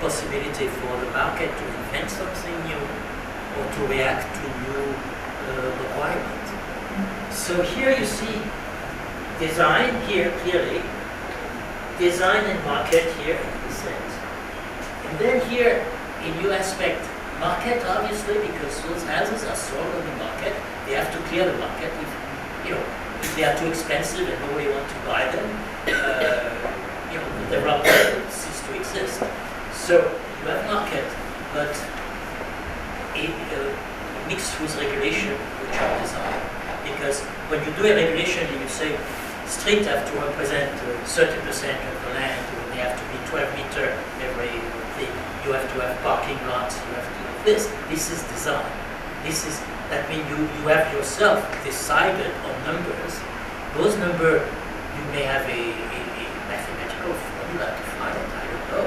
possibility for the market to invent something new or to react to new requirements. So here you see design here clearly, design and market here in this sense. And then here a new aspect, market obviously because those houses are sold on the market, they have to clear the market. If they are too expensive and nobody wants to buy them, the developer ceases to exist. So you have market, but mixed with regulation, which are design. Because when you do a regulation and you say street have to represent 30% of the land, or they have to be 12 meters every thing, you have to have parking lots, you have to have this. This is design. That means you have yourself decided on numbers. Those numbers, you may have a mathematical formula to find it, I don't know,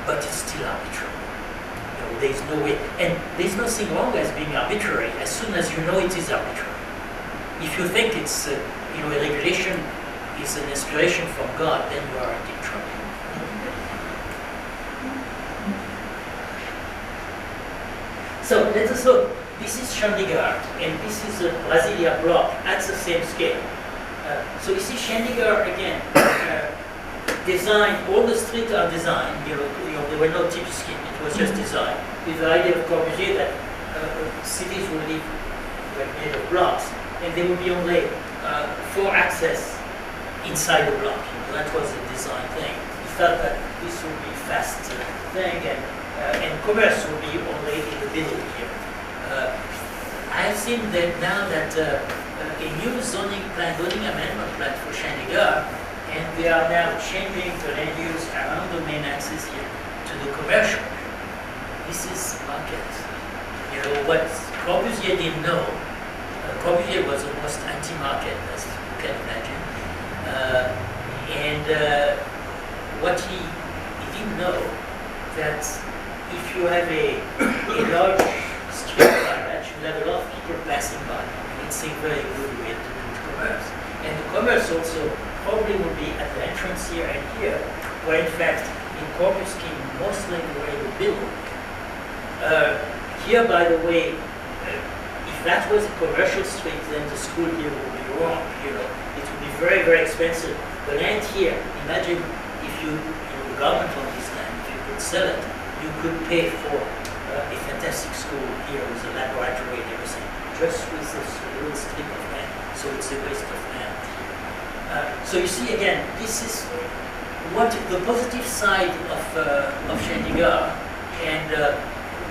but it's still arbitrary. There's no way, and there's nothing wrong as being arbitrary as soon as you know it is arbitrary. If you think it's, a regulation is an inspiration from God, then you are in deep trouble. So let us look. This is Chandigarh, and this is a Brasilia block at the same scale. So you see Chandigarh again, designed, all the streets are designed, there were no TP scheme, it was just designed, with the idea of Corbusier that cities would be made of blocks, and there would be only for access inside the block. That was the design thing. We felt that this would be fast thing, and commerce would be only in the middle here. I have seen that now that a new zoning amendment plan for Chandigarh, and they are now changing the land use around the main axis here to the commercial. This is market. You know, what Corbusier didn't know, Corbusier was almost anti-market, as you can imagine. What he didn't know, that if you have a large street like that, you have a lot of people passing by. It's a very good way to do commerce. And the commerce also probably would be at the entrance here and here, where in fact in Corpus scheme mostly the way we build. Here, by the way, if that was a commercial street, then the school here would be wrong. You know, it would be very, very expensive. The land here, imagine if the government on this land, if you could sell it, you could pay for a fantastic school here with a laboratory and everything, just with this little strip of land. So it's a waste of land. So you see, again, this is what the positive side of Chandigarh, and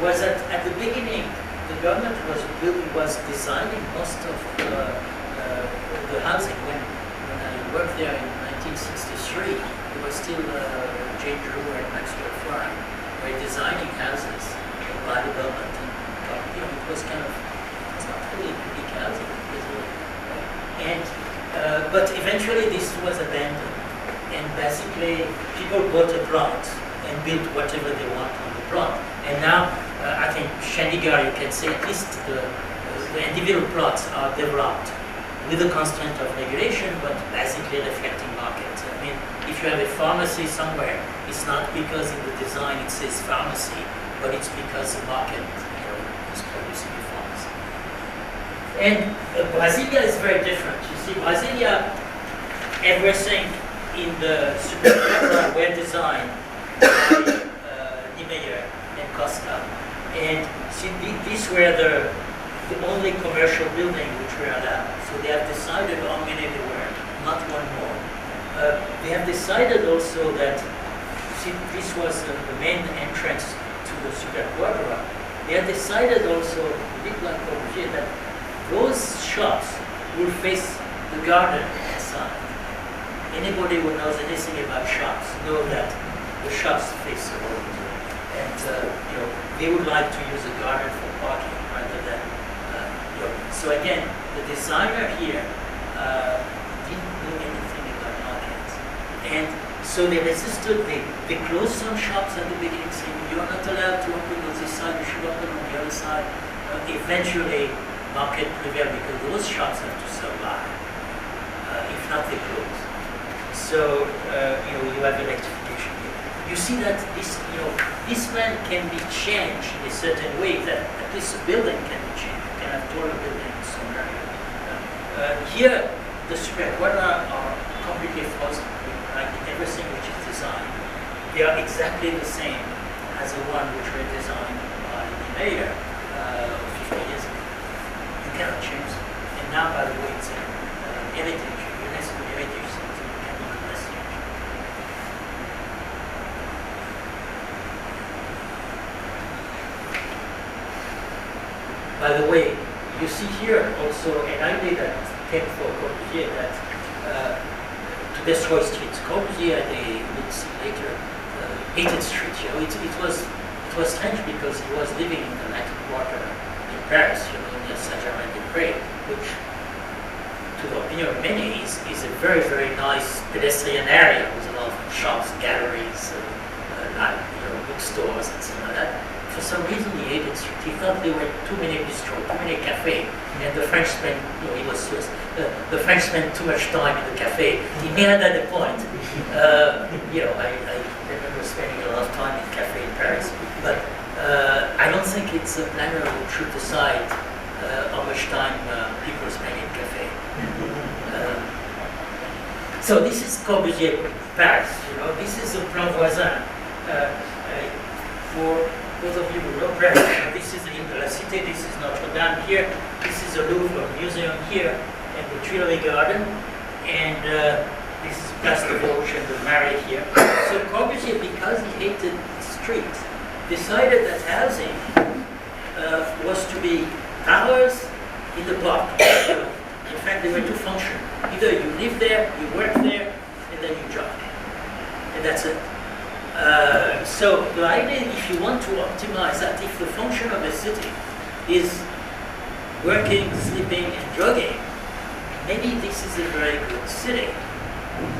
was that at the beginning the government was designing most of the housing. When I worked there in 1963, it was still Jane Drew and Maxwell Fry were designing houses by the government. And, you know, it was not really public housing. But eventually this was abandoned, and basically people bought a plot and built whatever they want on the plot. And now I think Chandigarh, you can say at least the individual plots are developed with the constraint of regulation, but basically reflecting market. I mean, if you have a pharmacy somewhere, it's not because in the design it says pharmacy, but it's because the market, you know, is producing a pharmacy. And Brasilia is very different. You see, Brasilia, everything in the superstructure were designed by Niemeyer and Costa. And see, these were the only commercial building which were allowed. So they have decided how many there were, not one more. They have decided also that, see, this was the main entrance to the Super Quadra. They have decided also, a bit like Corbusier, that those shops will face the garden inside. Anybody who knows anything about shops know that the shops face the road. And you know, they would like to use a garden for parking rather than, you know. So again, the designer here didn't know anything about markets. And so they resisted, they closed some shops at the beginning, saying, you're not allowed to open on this side, you should open on the other side. Eventually, market prevailed because those shops have to survive. If not, they close. So, you know, you have electrification here. You see that this, you know, this plan can be changed in a certain way, that at least a building can be changed. You can have taller buildings somewhere. Here, the Super Quadra are completely frozen, like everything which is designed. They are exactly the same as the one which were designed by Niemeyer 50 years ago. You cannot change them. And now, by the way, it's an heritage, UNESCO heritage, so you can even less change. By the way, you see here also an idea that came from Corbusier that to destroy streets. Corbusier, we'll see later, hated streets. You know, it was strange because he was living in the Latin Quarter in Paris, you know, near Saint-Germain-des-Prés, which, to the opinion of many, is a very, very nice pedestrian area with a lot of shops, galleries, bookstores, and something like that. For some reason, he hated street. He thought there were too many bistros, too many cafes, and the French spent, you know, he was Swiss. The French spent too much time in the cafe. He had at a point. You know, I remember spending a lot of time in cafe in Paris, but I don't think it's a planner who should decide how much time people spend in cafe. So this is Corbusier, Paris. You know, this is the Plan Voisin. For those of you who know Paris, this is in the La Cité, this is Notre Dame here, this is the Louvre Museum here, and the Tuileries Garden, and this is Place de Vosges and the Marais here. So Corbusier, because he hated the street, decided that housing was to be towers in the park. In fact, they were two functions. Either you live there, you work there, and then you jog. And that's it. So the idea, if you want to optimize that, if the function of a city is working, sleeping, and jogging, maybe this is a very good city.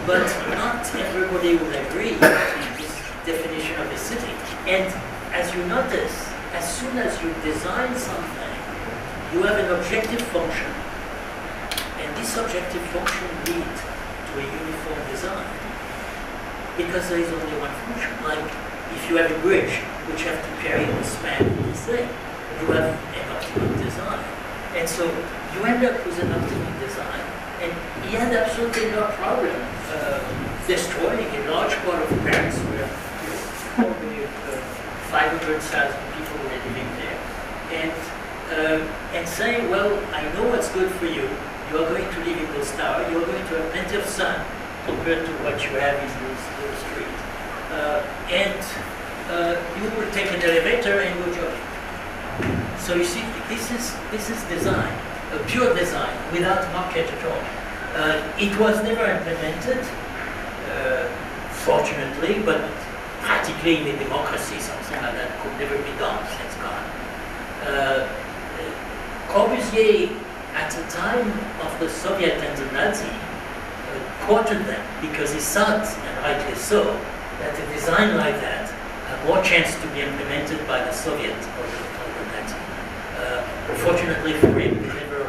But not everybody will agree with this definition of a city. And as you notice, as soon as you design something, you have an objective function. And this objective function leads to a uniform design. Because there is only one function. Like if you have a bridge, which have to carry the span of this thing, you have an optimum design. And so you end up with an optimum design. And he had absolutely no problem destroying a large part of Paris where probably 500,000 people were living there. And saying, well, I know what's good for you. You are going to live in those towers. You are going to have plenty of sun compared to what you have in those streets. You will take an elevator and go jogging. So you see, this is design, a pure design, without market at all. It was never implemented, fortunately, but practically in a democracy, something like that could never be done, it's gone. Corbusier, at the time of the Soviet and the Nazi, quoted them because he thought, and rightly so, that a design like that had more chance to be implemented by the Soviet or the Nazi. Unfortunately for him, they never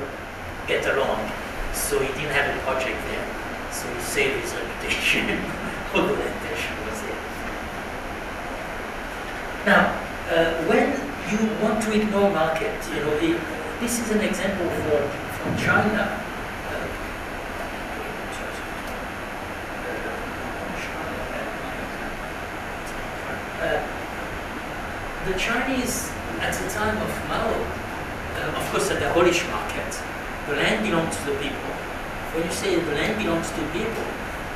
get along, so he didn't have a project there. So he saved his reputation, although the intention was there. Now, when you want to ignore market, this is an example from China. The Chinese, at the time of Mao, of course at the Polish market, the land belongs to the people. When you say the land belongs to the people,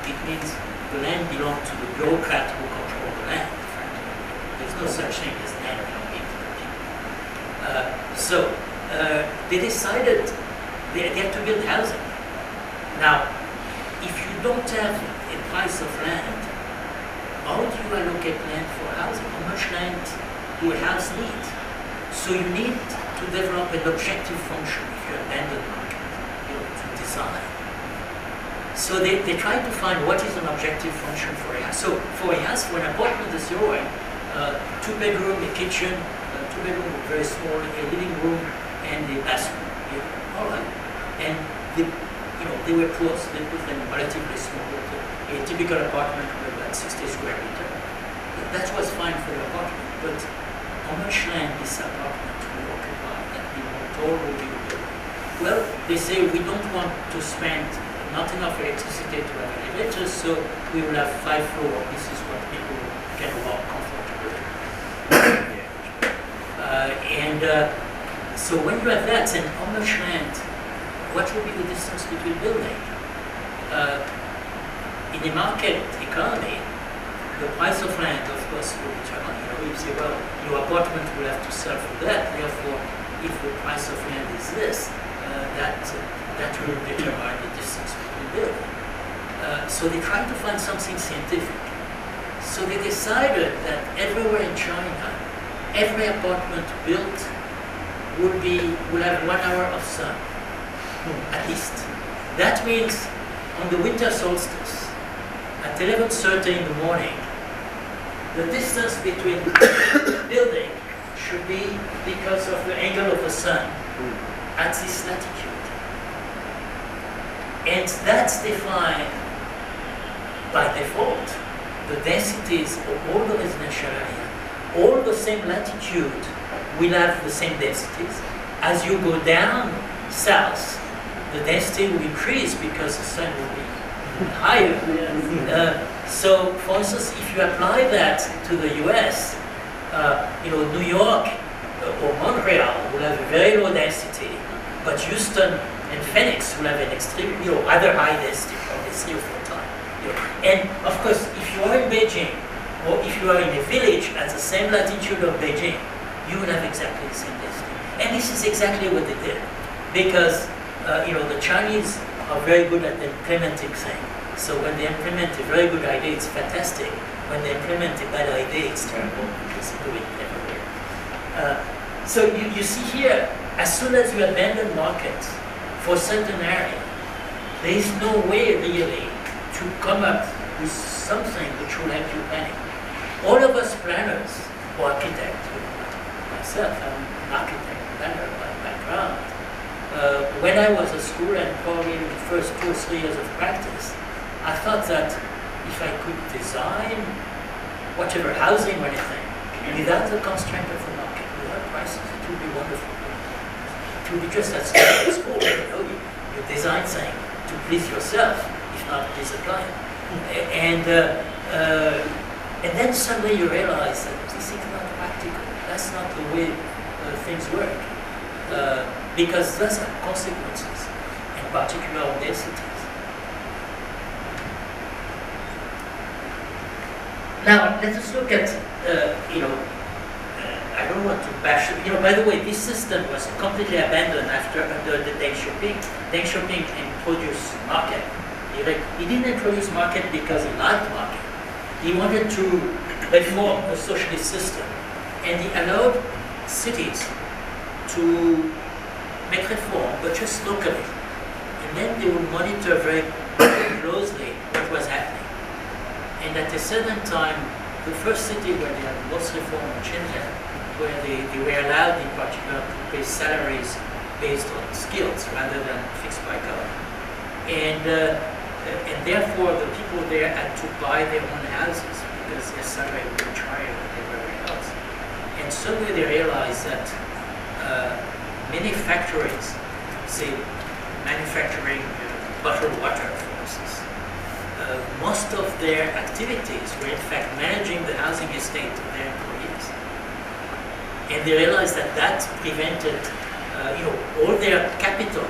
it means the land belongs to the bureaucrat who control the land. There's no such thing as land belonging to the people. They decided they had to build housing. Now, if you don't have a price of land, how do you allocate land for housing? How much land do a house need? So you need to develop an objective function if you abandon the market, to design. So they try to find what is an objective function for a house. So for a house, for an apartment is yours, 2-bedroom, a kitchen, 2-bedroom, very small, a living room, and a bathroom. All right. And they were close. They put them relatively small. A typical apartment with about 60 square meters. That was fine for the apartment, but how much land this apartment will occupy? That be more tall will be built. Well, they say we don't want to spend not enough electricity to have elevators, so we will have 5 floors. This is what people can walk comfortably. So when you have that, then how much land? What will be the distance between buildings? In a market economy, the price of land, of course, will determine. You say, well, your apartment will have to sell for that. Therefore, if the price of land is this, that will determine the distance between buildings. So they tried to find something scientific. So they decided that everywhere in China, every apartment built will have 1 hour of sun, at least. That means on the winter solstice, at 11:30 in the morning, the distance between building should be because of the angle of the sun at this latitude. And that's defined by default. The densities of all the residential area, all the same latitude will have the same densities. As you go down south, the density will increase because the sun will be higher. So, for instance, if you apply that to the US, New York or Montreal will have a very low density, but Houston and Phoenix will have an extreme, other high density, probably 3 or 4 times. And of course, if you are in Beijing, or if you are in a village at the same latitude of Beijing, you will have exactly the same density. And this is exactly what they did, because the Chinese are very good at implementing things. So when they implement a very good idea, it's fantastic. When they implement a bad idea, it's terrible, because they do it everywhere. So you see here, as soon as you abandon markets for a certain area, there is no way really to come up with something which will help you planning. All of us planners, or architects, myself, I'm an architect, planner by background. When I was at school and probably in the first 2 or 3 years of practice, I thought that if I could design whatever housing or anything without the constraint of the market, without prices, it would be wonderful. It would be just as school. You design things to please yourself, if not please the client. And then suddenly you realize that this is not practical. That's not the way things work. Because those are consequences, in particular on densities. Now, let us look at, I don't want to bash it. By the way, this system was completely abandoned under the Deng Xiaoping. Deng Xiaoping introduced market. He didn't introduce market because he liked market. He wanted to reform the socialist system. And he allowed cities to make reform, but just locally. And then they would monitor very closely what was happening. And at a certain time, the first city where they had most reform in Shenzhen, where they were allowed in particular to pay salaries based on skills rather than fixed by government. And therefore the people there had to buy their own houses because their salary was much higher than everywhere else. And suddenly they realized that many factories, say manufacturing bottled water, for instance, most of their activities were in fact managing the housing estate of their employees. And they realized that that prevented, all their capital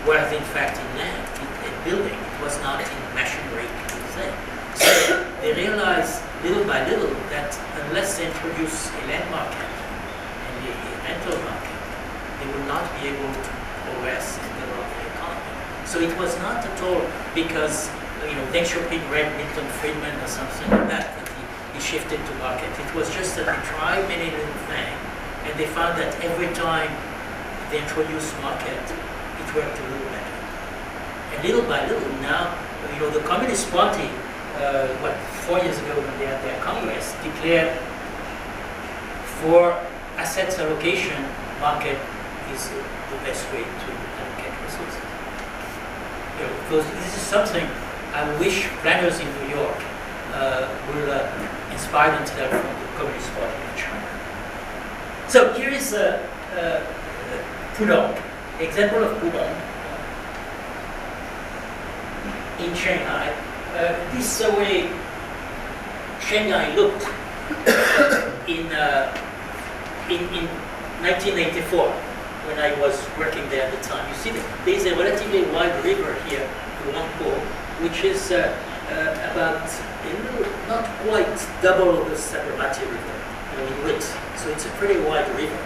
was in fact in land, in building. It was not in machinery. So they realized little by little that unless they introduce a land market and a rental market, they will not be able to progress and develop the economy. So it was not at all because Deng Xiaoping read Milton Friedman or something like that he shifted to market. It was just that they tried many little things, and they found that every time they introduced market, it worked a little better. And little by little, now, the Communist Party, 4 years ago when they had their Congress, declared for assets allocation, market is the best way to allocate resources. Because this is something I wish planners in New York will inspire themselves from the Communist Party of China. So here is Pudong, example of Pudong in Shanghai. This is the way Shanghai looked in 1984 when I was working there at the time. You see, there is a relatively wide river here, the Huangpu, which is about not quite double the Sabarmati River in width. So it's a pretty wide river.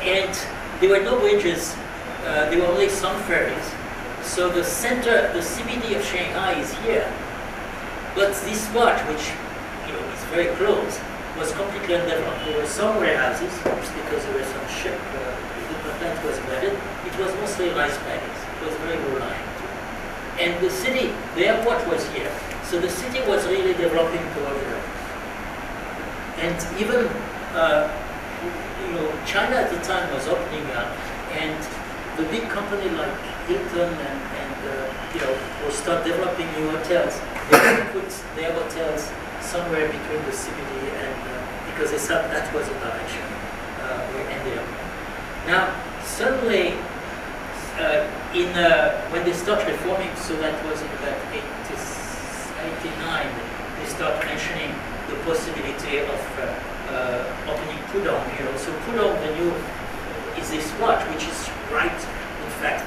And there were no bridges, there were only some ferries. So the center, the CBD of Shanghai is here. But this part, which is very close, was completely undeveloped. There were some warehouses, because there were some ship, the plant was embedded. It was mostly rice paddies. It was very low-lying. And the city, the airport was here. So the city was really developing towards Europe. And even, China at the time was opening up, and the big company like Hilton will start developing new hotels. They would put their hotels somewhere between the CBD and, because they thought that was the direction we ended up. Now, suddenly, when they start reforming, so that was in about 89, they start mentioning the possibility of opening Pudong. So Pudong, the new, is this spot, which is right, in fact,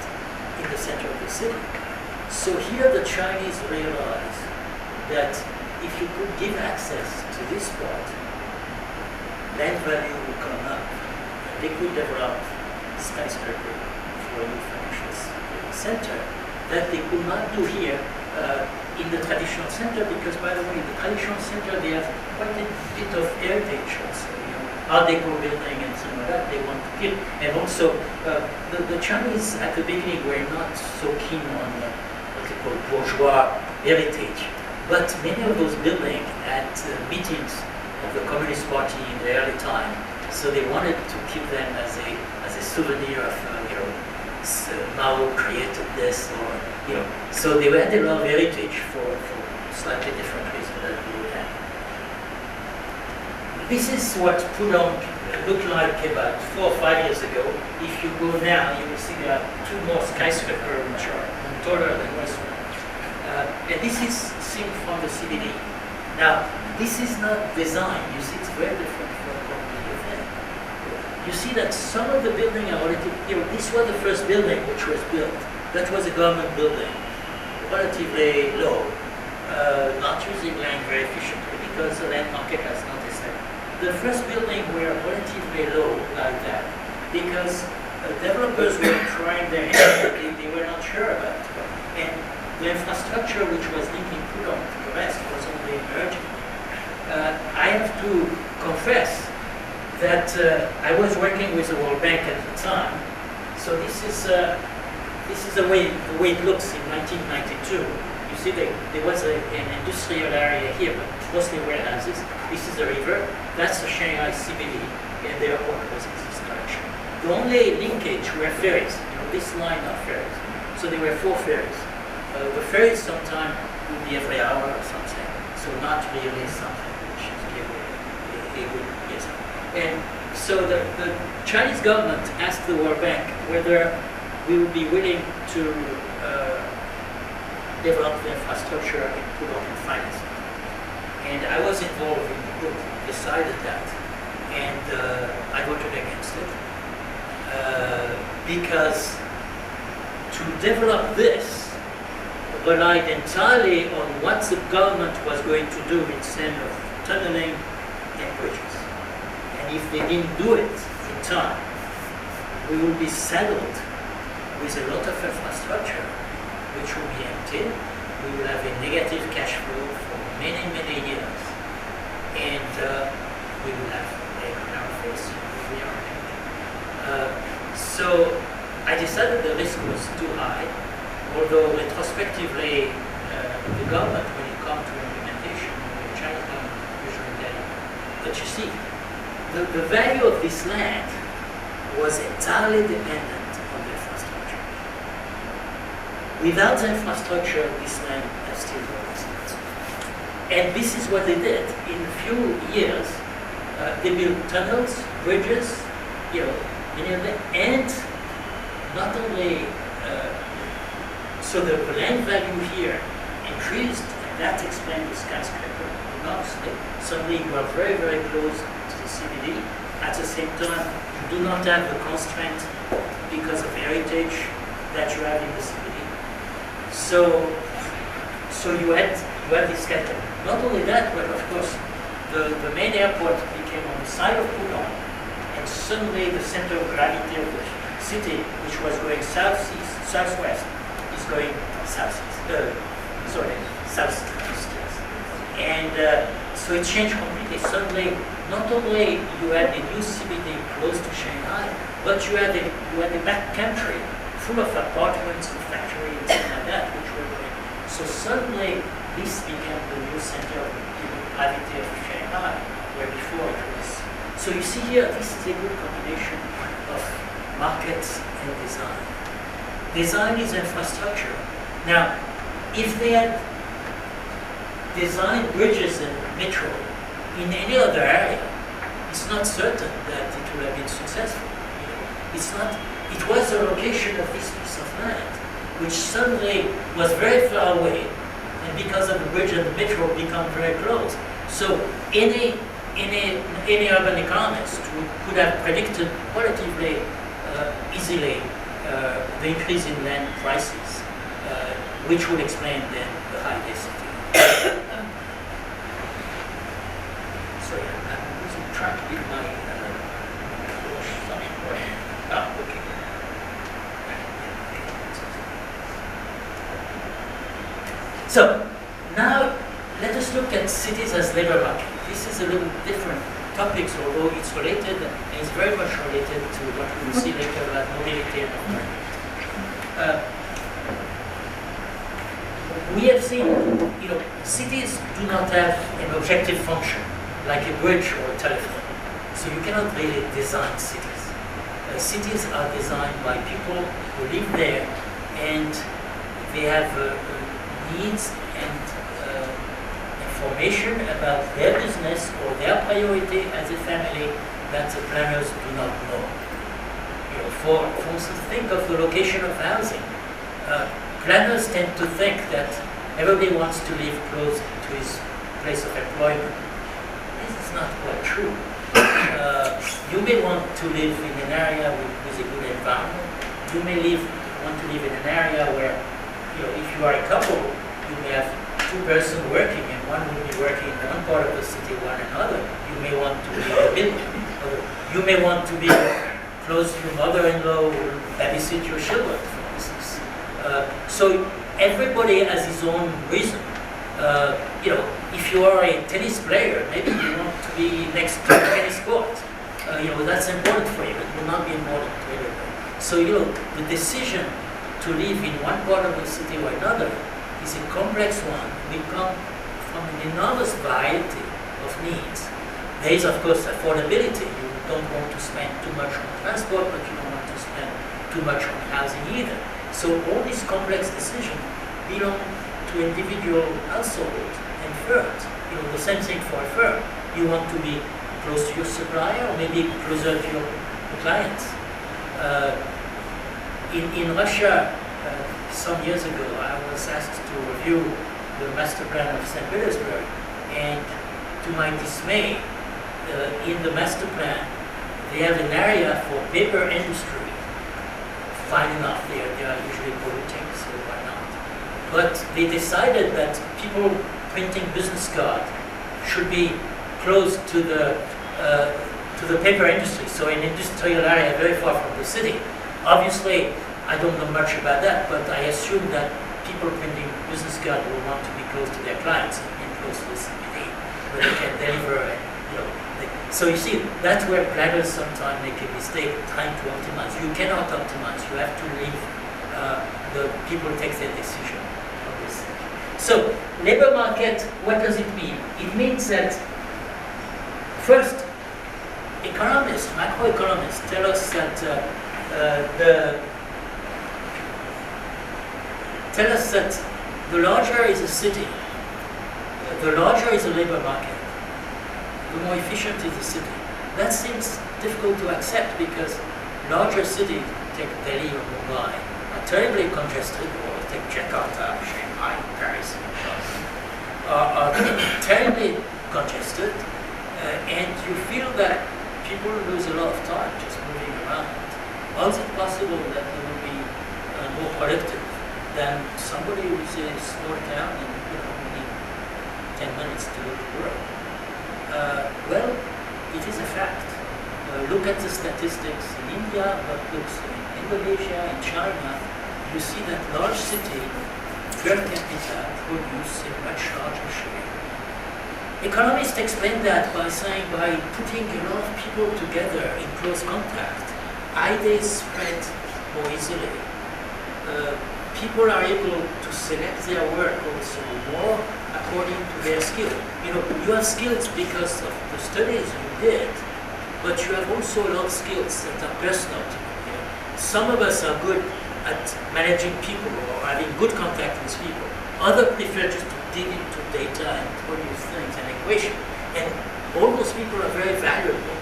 in the center of the city. So here the Chinese realize that if you could give access to this spot, land value will come up. They could develop skyscraper for a new financial center that they could not do here in the traditional center, because, by the way, in the traditional center they have quite a bit of heritage also. Art Deco building and some of that they want to keep. And also, the Chinese at the beginning were not so keen on what they call bourgeois heritage. But many of those buildings had meetings of the Communist Party in the early time, so they wanted to keep them as a souvenir of, Mao created this, or, so they had a lot of heritage for slightly different reasons that we would have. This is what Pudong looked like about 4 or 5 years ago. If you go now, you will see there are 2 more skyscrapers which are taller than this one. And this is seen from the CBD. Now, this is not design. You see, it's very different from the event. You see that some of the buildings are relatively, this was the first building which was built. That was a government building, relatively low, not using land very efficiently because the land market has not decided. The first building were relatively low like that because developers were trying their hands, but they were not sure about it. And the infrastructure which was linking Pudong to the rest was only emerging. I have to confess that I was working with the World Bank at the time, so this is the way it looks in 1992. You see, there was an industrial area here, but mostly warehouses. This is the river. That's the Shanghai CBD, and the airport was in this direction. The only linkage were ferries. This line of ferries. So there were 4 ferries. The ferries sometimes would be every hour or something. So not really something which is a good yes. And so the Chinese government asked the World Bank whether we would be willing to develop the infrastructure in Pudong and finance it. And I was involved in the group, decided that, and I voted against it because to develop this relied entirely on what the government was going to do instead of tunneling and bridges. And if they didn't do it in time, we would be saddled with a lot of infrastructure which will be empty. We will have a negative cash flow for many, many years. And we will have egg on our face if we are empty. So I decided the risk was too high, although retrospectively the government, when it comes to implementation, the Chinese government usually get it. But you see, the value of this land was entirely dependent on the infrastructure. Without the infrastructure, this land has still no existence. And this is what they did. In a few years, they built tunnels, bridges, many of them, and not only, so the land value here increased, and that explained the skyscraper enormously. Suddenly you are very, very close to the CBD. At the same time, you do not have the constraint because of heritage that you have in the CBD. So you had this kind of, not only that, but of course, the main airport became on the side of Pudong, and suddenly the center of gravity of the city, which was going southwest, is going southeast. And so it changed completely. Suddenly, not only you had the new CBD close to Shanghai, but you had the back country full of apartments and factories and things like that, which were going. So suddenly, this became the new center of gravity of Shanghai, where before it was. So you see here, this is a good combination of markets and design. Design is infrastructure. Now, if they had designed bridges and metro in any other area, it's not certain that it would have been successful. It was the location of this piece of land, which suddenly was very far away, and because of the bridge and the metro become very close. So any urban economist could have predicted relatively easily the increase in land prices, which would explain then the high density. So yeah, I'm losing track with my okay. So now let us look at cities as labor market. This is a little different topics, although it's related and it's very much related to what we will see later about mobility and employment. We have seen, cities do not have an objective function like a bridge or a telephone. So you cannot really design cities. Cities are designed by people who live there, and they have needs and information about their business or their priority as a family that the planners do not know. For instance, think of the location of housing. Planners tend to think that everybody wants to live close to his place of employment. This is not quite true. You may want to live in an area with a good environment. You may want to live in an area where, if you are a couple, you may have two persons working, and one will be working in one part of the city, one another. You may want to be in the middle. You may want to be close to your mother-in-law who will babysit your children, for instance. So everybody has his own reason. If you are a tennis player, maybe you want to be next to a tennis court. That's important for you. It will not be important to everybody. So, the decision to live in one part of the city or another is a complex one. We come from an enormous variety of needs. There is, of course, affordability. You don't want to spend too much on transport, but you don't want to spend too much on housing either. So all these complex decisions belong to individual households and firms. The same thing for a firm. You want to be close to your supplier or maybe closer to your clients. In Russia, some years ago, I was asked to review the master plan of St. Petersburg, and to my dismay, in the master plan, they have an area for paper industry. Fine enough, they are usually polluting, so why not? But they decided that people printing business cards should be close to the paper industry, so an industrial area very far from the city. Obviously, I don't know much about that, but I assume that people printing business cards will want to be close to their clients and close to the CBD, where they can deliver. So you see, that's where planners sometimes make a mistake trying to optimize. You cannot optimize. You have to leave the people take their decision on this. So, labor market, what does it mean? It means that first, economists, macroeconomists tell us that the larger is a city, the larger is a labor market, the more efficient is the city. That seems difficult to accept because larger cities, take Delhi or Mumbai, are terribly congested, or take Jakarta, Shanghai, Paris, are terribly congested, and you feel that people lose a lot of time just moving around. How is it possible that they will be more productive than somebody who's in a small town and only 10 minutes to go to work? Well, it is a fact. Look at the statistics in India, but look in Indonesia, in China, you see that large cities per capita produce a much larger share. Economists explain that by saying by putting a lot of people together in close contact, ideas spread more easily. People are able to select their work also more according to their skill. You have skills because of the studies you did, but you have also a lot of skills that are personal to you. Some of us are good at managing people or having good contact with people. Others prefer just to dig into data and produce things and equations. And all those people are very valuable.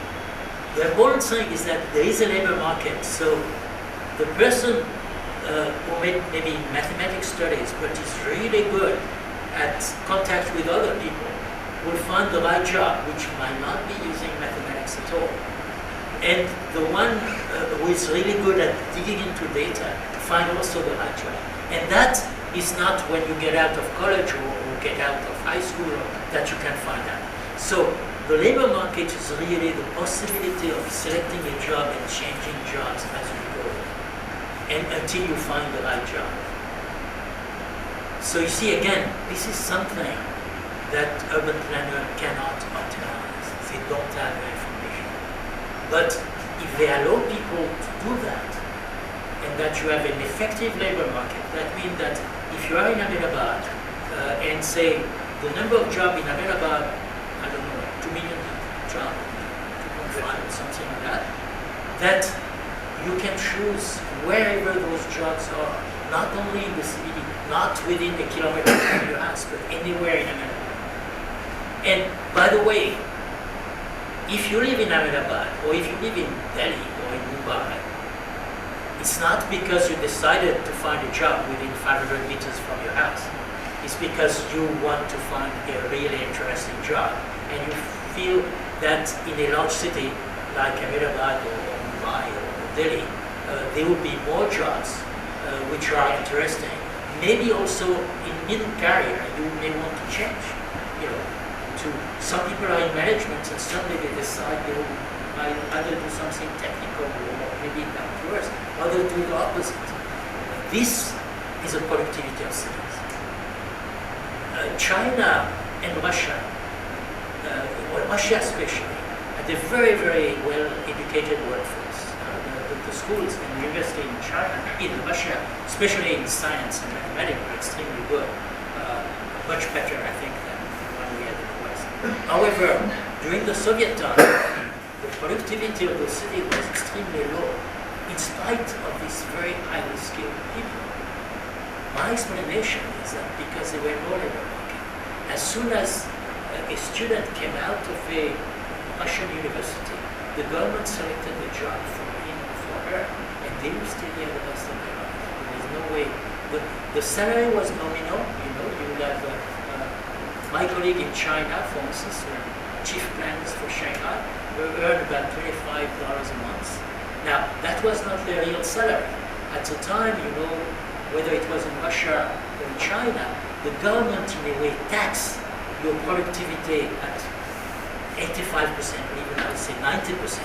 The important thing is that there is a labor market, so the person who made maybe mathematics studies but is really good at contact with other people will find the right job, which might not be using mathematics at all. And the one who is really good at digging into data find also the right job. And that is not when you get out of college or get out of high school that you can find that. So the labor market is really the possibility of selecting a job and changing jobs as you go, and until you find the right job. So you see, again, this is something that urban planner cannot optimize. They don't have the information. But if they allow people to do that, and that you have an effective labor market, that means that if you are in Ahmedabad and say the number of jobs in Ahmedabad, I don't know, 2 million jobs, 2.5, something like that, that you can choose wherever those jobs are, not only in the city, not within a kilometer from your house, but anywhere in Ahmedabad. And by the way, if you live in Ahmedabad, or if you live in Delhi or in Mumbai, it's not because you decided to find a job within 500 meters from your house. It's because you want to find a really interesting job, and you feel that in a large city like Ahmedabad or Mumbai or Delhi, there will be more jobs which are interesting. Maybe also in mid-career, you may want to change. Some people are in management and suddenly they decide they will either do something technical or maybe back to worse, others do the opposite. This is a productivity of cities. China and Russia, Russia especially, had a very, very well-educated workforce. The schools and the university in China, in Russia, especially in science and mathematics, are extremely good. Much better, I think, than the one we had in the West. However, during the Soviet time, the productivity of the city was extremely low, in spite of these very highly skilled people. My explanation is that because they were no labor market. As soon as a student came out of a Russian university, the government selected a job for him or for her, and they will stay there the rest of their life. There is no way. The salary was nominal. You would have my colleague in China, for instance, chief planners for Shanghai, earned about $25 a month. Now, that was not their real salary. At the time, whether it was in Russia or in China, the government in a way taxed your productivity at 85%, or even I would say 90%,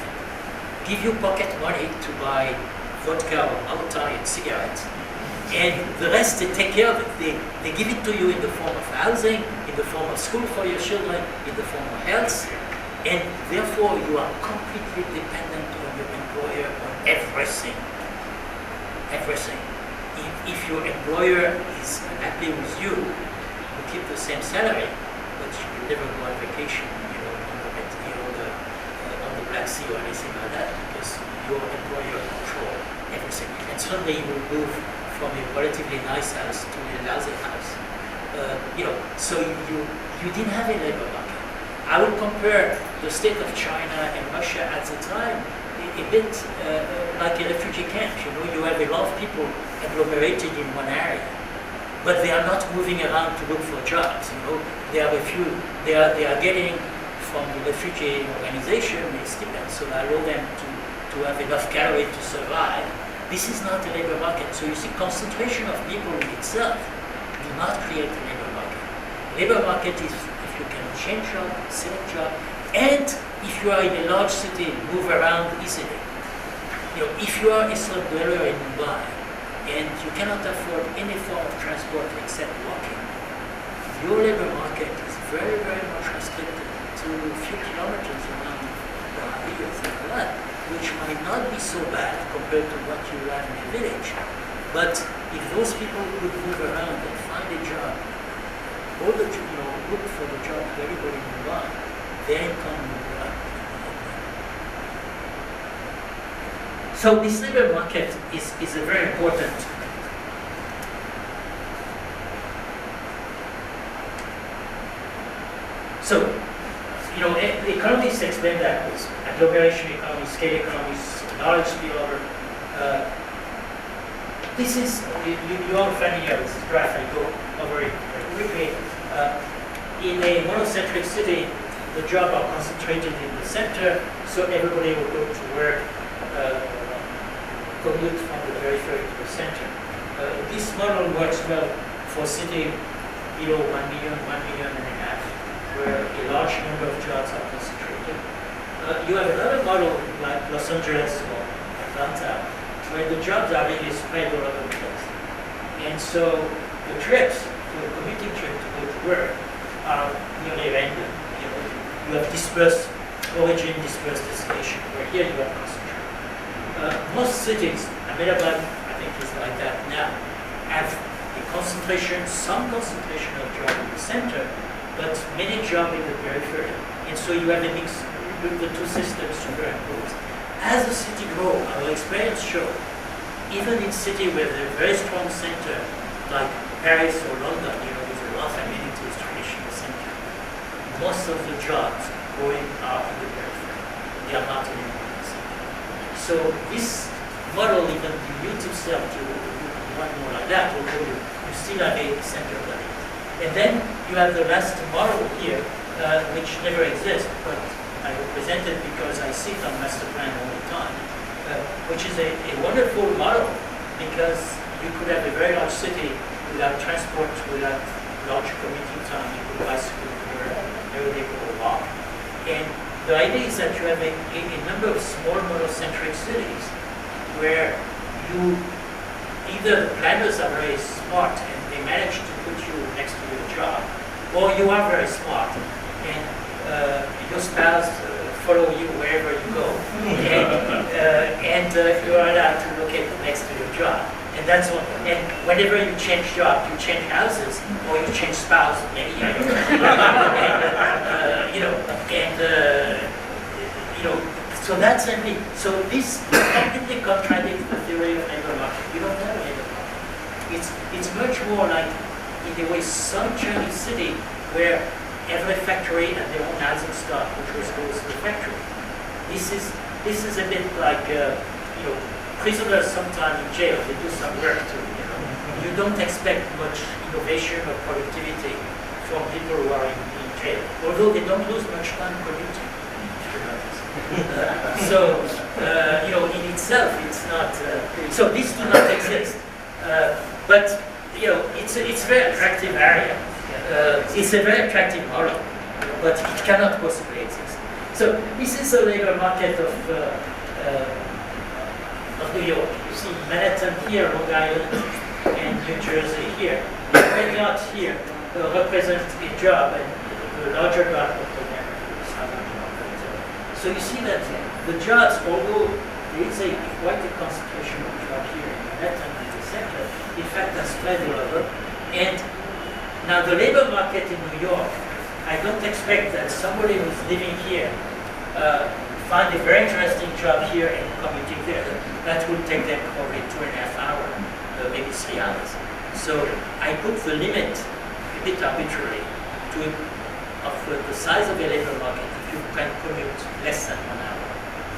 give you pocket money to buy vodka or Malta and cigarettes, and the rest they take care of it. They give it to you in the form of housing, in the form of school for your children, in the form of health, and therefore you are completely dependent on your employer on everything. Everything. If your employer is happy with you, you keep the same salary, but you will never go on vacation, on the Black Sea or anything like that, because your employer controls everything. And suddenly you will move from a relatively nice house to a lousy house. So you didn't have a labor market. I would compare the state of China and Russia at the time a bit like a refugee camp. You have a lot of people agglomerated in one area, but they are not moving around to look for jobs. They have a few. They are getting from the refugee organization a stipend, so that allow them to have enough calories to survive. This is not a labor market. So you see, concentration of people in itself do not create a labor market. Labor market is if you can change job, select job, and if you are in a large city, move around easily. If you are a slum dweller in Mumbai and you cannot afford any form of transport except walking, your labor market is very, very much restricted to a few kilometers around Guwahati or things like that, which might not be so bad compared to what you have in a village. But if those people would move around and find a job, or look for the job of everybody in Mumbai, their income will go up. So this labor market is a very important. So, economists explain that with agglomeration economy, scale economics, knowledge spillover. This is, you are familiar with this graph, I go over it very quickly. In a monocentric city, the jobs are concentrated in the center, so everybody will go to work, commute from the periphery to the center. This model works well for city below 1 million, 1.5 million, where a large number of jobs are concentrated. You have another model like Los Angeles or Atlanta, where the jobs are really spread all over the place. And so the trips, the commuting trip to go to work, are nearly random. You have dispersed origin, dispersed destination, where here you have concentrated. Most cities, Ahmedabad, I think is like that now, have a concentration, some concentration of jobs in the center, but many jobs in the periphery. And so you have a mix with the two systems superimposed. As the city grows, our experience shows, even in cities with a very strong center, like Paris or London, with a lot of amenities, traditional center, most of the jobs going are in the periphery. They are not in the center. So this model even dilutes itself to one more like that, although you still have a center of it. And then you have the last model here, which never exists, but I represent it because I see it on master plan all the time, which is a wonderful model because you could have a very large city without transport, without large commuting time. You could bicycle to work, every day or walk. And the idea is that you have a number of small monocentric cities where you either the planners are very smart and they manage to put you next to your job, or you are very smart and your spouse follow you wherever you go, and you are allowed to locate next to your job. And that's what. And whenever you change job, you change houses, or you change spouse, maybe. So that's something. So this completely contradicts the theory of labor market. You don't have a labor market. It's much more like, in a way, some Chinese city where every factory and their own housing stock, which goes to the factory. This is a bit like prisoners sometimes in jail. They do some work too. You don't expect much innovation or productivity from people who are in jail, although they don't lose much time commuting. In itself, it's not. So these do not exist. But it's a very attractive area. It's a very attractive model, but it cannot possibly exist. So this is the labor market of New York. You see Manhattan here, Long Island, and New Jersey here. The red dot here represents a job, and the larger dot represents southern Manhattan. So you see that the jobs, although there is quite a concentration of jobs here in Manhattan in the center, in fact, are spread all over. And now the labor market in New York, I don't expect that somebody who's living here find a very interesting job here and commuting there. That will take them probably 2.5 hours, maybe 3 hours. So I put the limit a bit arbitrarily of the size of the labor market if you can commute less than 1 hour.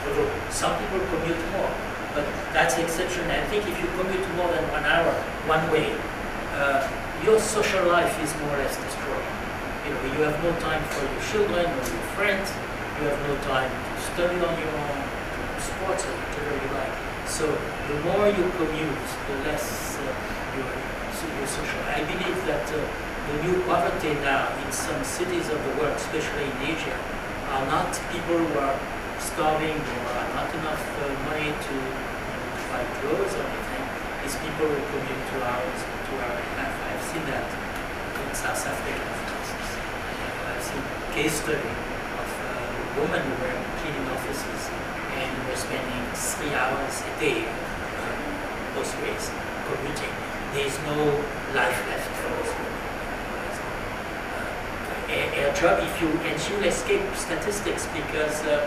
Although some people commute more, but that's the exception. I think if you commute more than 1 hour one way, your social life is more or less destroyed. You have no time for your children or your friends. You have no time to study on your own, to do sports or whatever you like. So the more you commute, the less your social. I believe that the new poverty now in some cities of the world, especially in Asia, are not people who are starving or are not enough money to buy clothes or anything. It's people who commute 2 hours, 2 hours and a half. I've seen that in South Africa, for instance. I've seen case study of women who were cleaning offices and were spending 3 hours a day both ways commuting. There is no life left for those women. A job, if you escape statistics because a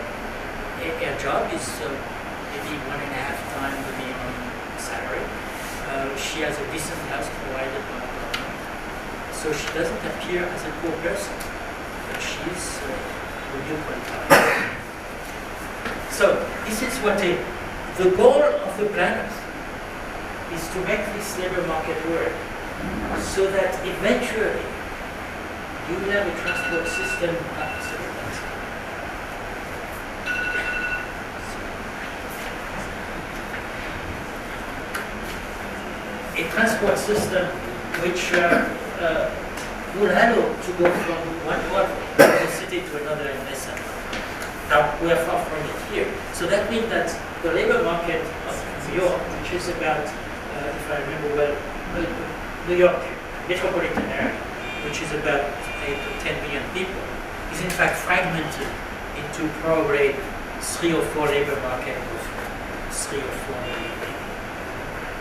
job is maybe 1.5 times the minimum salary. She has a decent house provided by the government. So she doesn't appear as a poor person, but she is well qualified. So this is what the goal of the planners is to make this labor market work so that eventually you will have a transport system, not transport system which will allow to go from one part of the city to another in less than 1 hour. Now, we are far from it here. So that means that the labor market of New York, which is about, if I remember well, New York metropolitan area, which is about 8 to 10 million people, is in fact fragmented into probably 3 or 4 labor markets of 3 or 4 million people.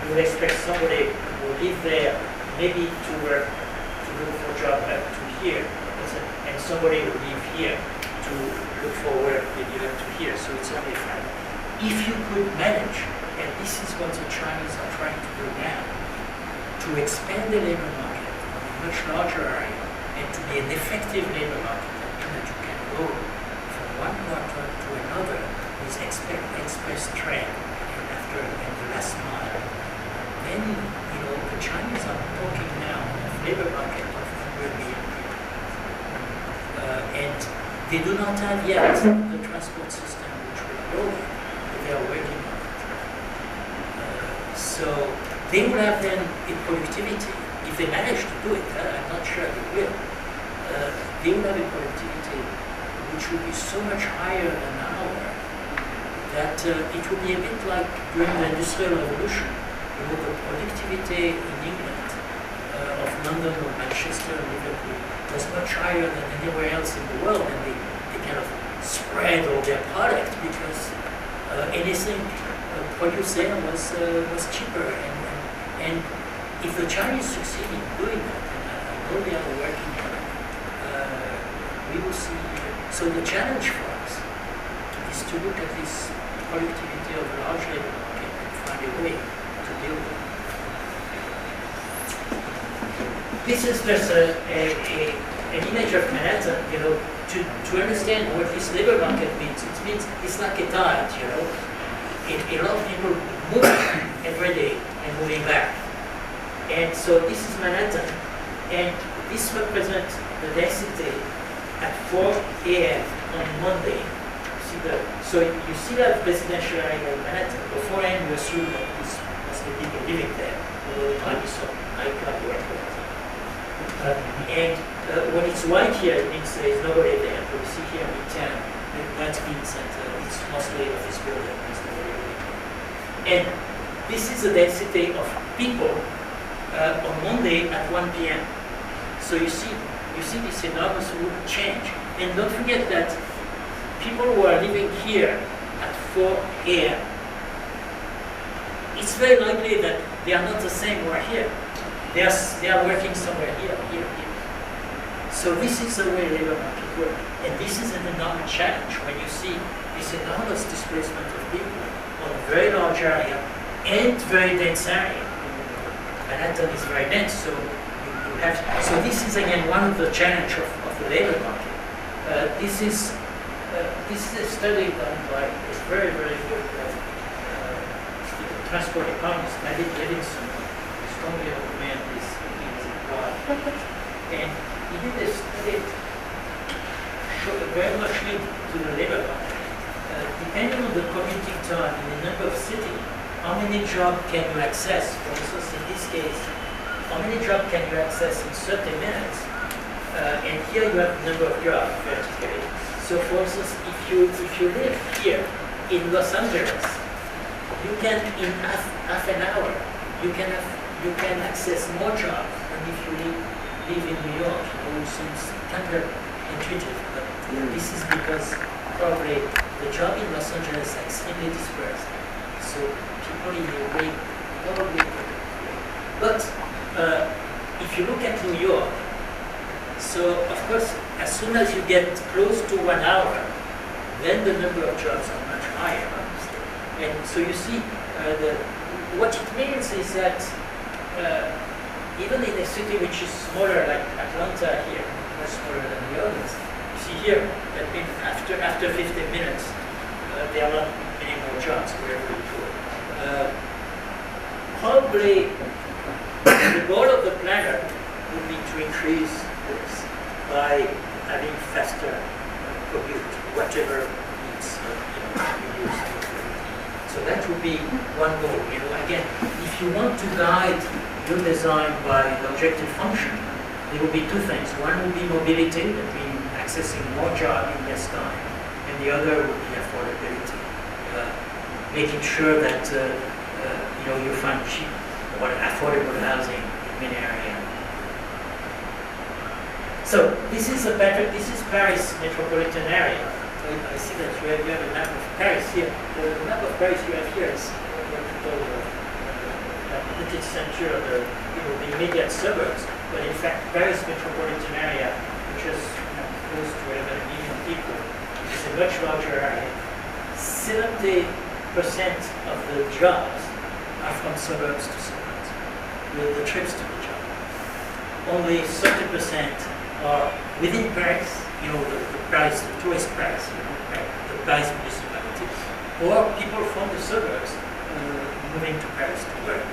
You would expect somebody who live there maybe to work, to look for a job up to here, and somebody who live here to look for work maybe up to here, so it's only 5. If you could manage, and this is what the Chinese are trying to do now, to expand the labor market on a much larger area and to be an effective labor market, that means that you can go from one quarter to another with express train and the last mile. Then, the Chinese are talking now of labor market of 100 million people. And they do not have yet the transport system which will allow them, but they are working on it. So they will have then a productivity, if they manage to do it, I'm not sure they will, they will have a productivity which will be so much higher than ours that it will be a bit like during the Industrial Revolution, the productivity in England of London or Manchester or Liverpool was much higher than anywhere else in the world, and they kind of spread all their product because anything produced there was cheaper. And if the Chinese succeed in doing that, and I know they are working on it, we will see. So the challenge for us is to look at this productivity of a large labor market and find a way to deal with it. This is just an image of Manhattan, to understand what this labor market means. It means it's like a tide, A lot of people moving every day and moving back. And so this is Manhattan, and this represents the density at 4 a.m. on Monday. So you see that residential area in Manhattan. Before and you assume that this must be people living there, although there might be some nightclub workers. And when it's white here, it means there is nobody there. But you see here in town, that means that it's mostly office building. And this is the density of people on Monday at 1 p.m. So you see this enormous change. And don't forget that people who are living here at 4 a.m., it's very likely that they are not the same who are here. They are working somewhere here. So this is the way labor market works. And this is an enormous challenge when you see this enormous displacement of people on a very large area and very dense area. Manhattan is very dense, so you have. So this is again one of the challenges of the labor market. This is a study done by a very, very good transport economist, David Levinson. I strongly recommend this report. And he did a study very much linked to the labor market. Depending on the commuting time and the number of cities, how many jobs can you access? For instance, in this case, how many jobs can you access in 30 minutes? And here you have the number of jobs vertically. So for instance, if you live here in Los Angeles, you can in half an hour you can access more jobs than if you live in New York. It seems counterintuitive, but this is because probably the job in Los Angeles are extremely dispersed. So people in your way probably. But if you look at New York, so of course, as soon as you get close to 1 hour, then the number of jobs are much higher. And so you see, what it means is that even in a city which is smaller, like Atlanta here, much smaller than the others, you see here that means after 15 minutes, there are not many more jobs wherever you go. Probably the goal of the planner would be to increase this by having faster commute, whatever needs you use. So that would be one goal. Again, if you want to guide do design by an objective function, there will be two things. One will be mobility, that means accessing more job in less time, and the other will be affordability, making sure that you find cheap or affordable housing in many areas. So this is a pattern. This is Paris metropolitan area. I see that you have a map of Paris here. The map of Paris you have here is what you call the petite ceinture, the immediate suburbs. But in fact, Paris metropolitan area, which is close to 11 million people, is a much larger area. 70% of the jobs are from suburbs to suburbs, the trips to the job. Only 30% are within Paris, the Paris, the tourist Paris, the Paris municipality, or people from the suburbs moving to Paris to work.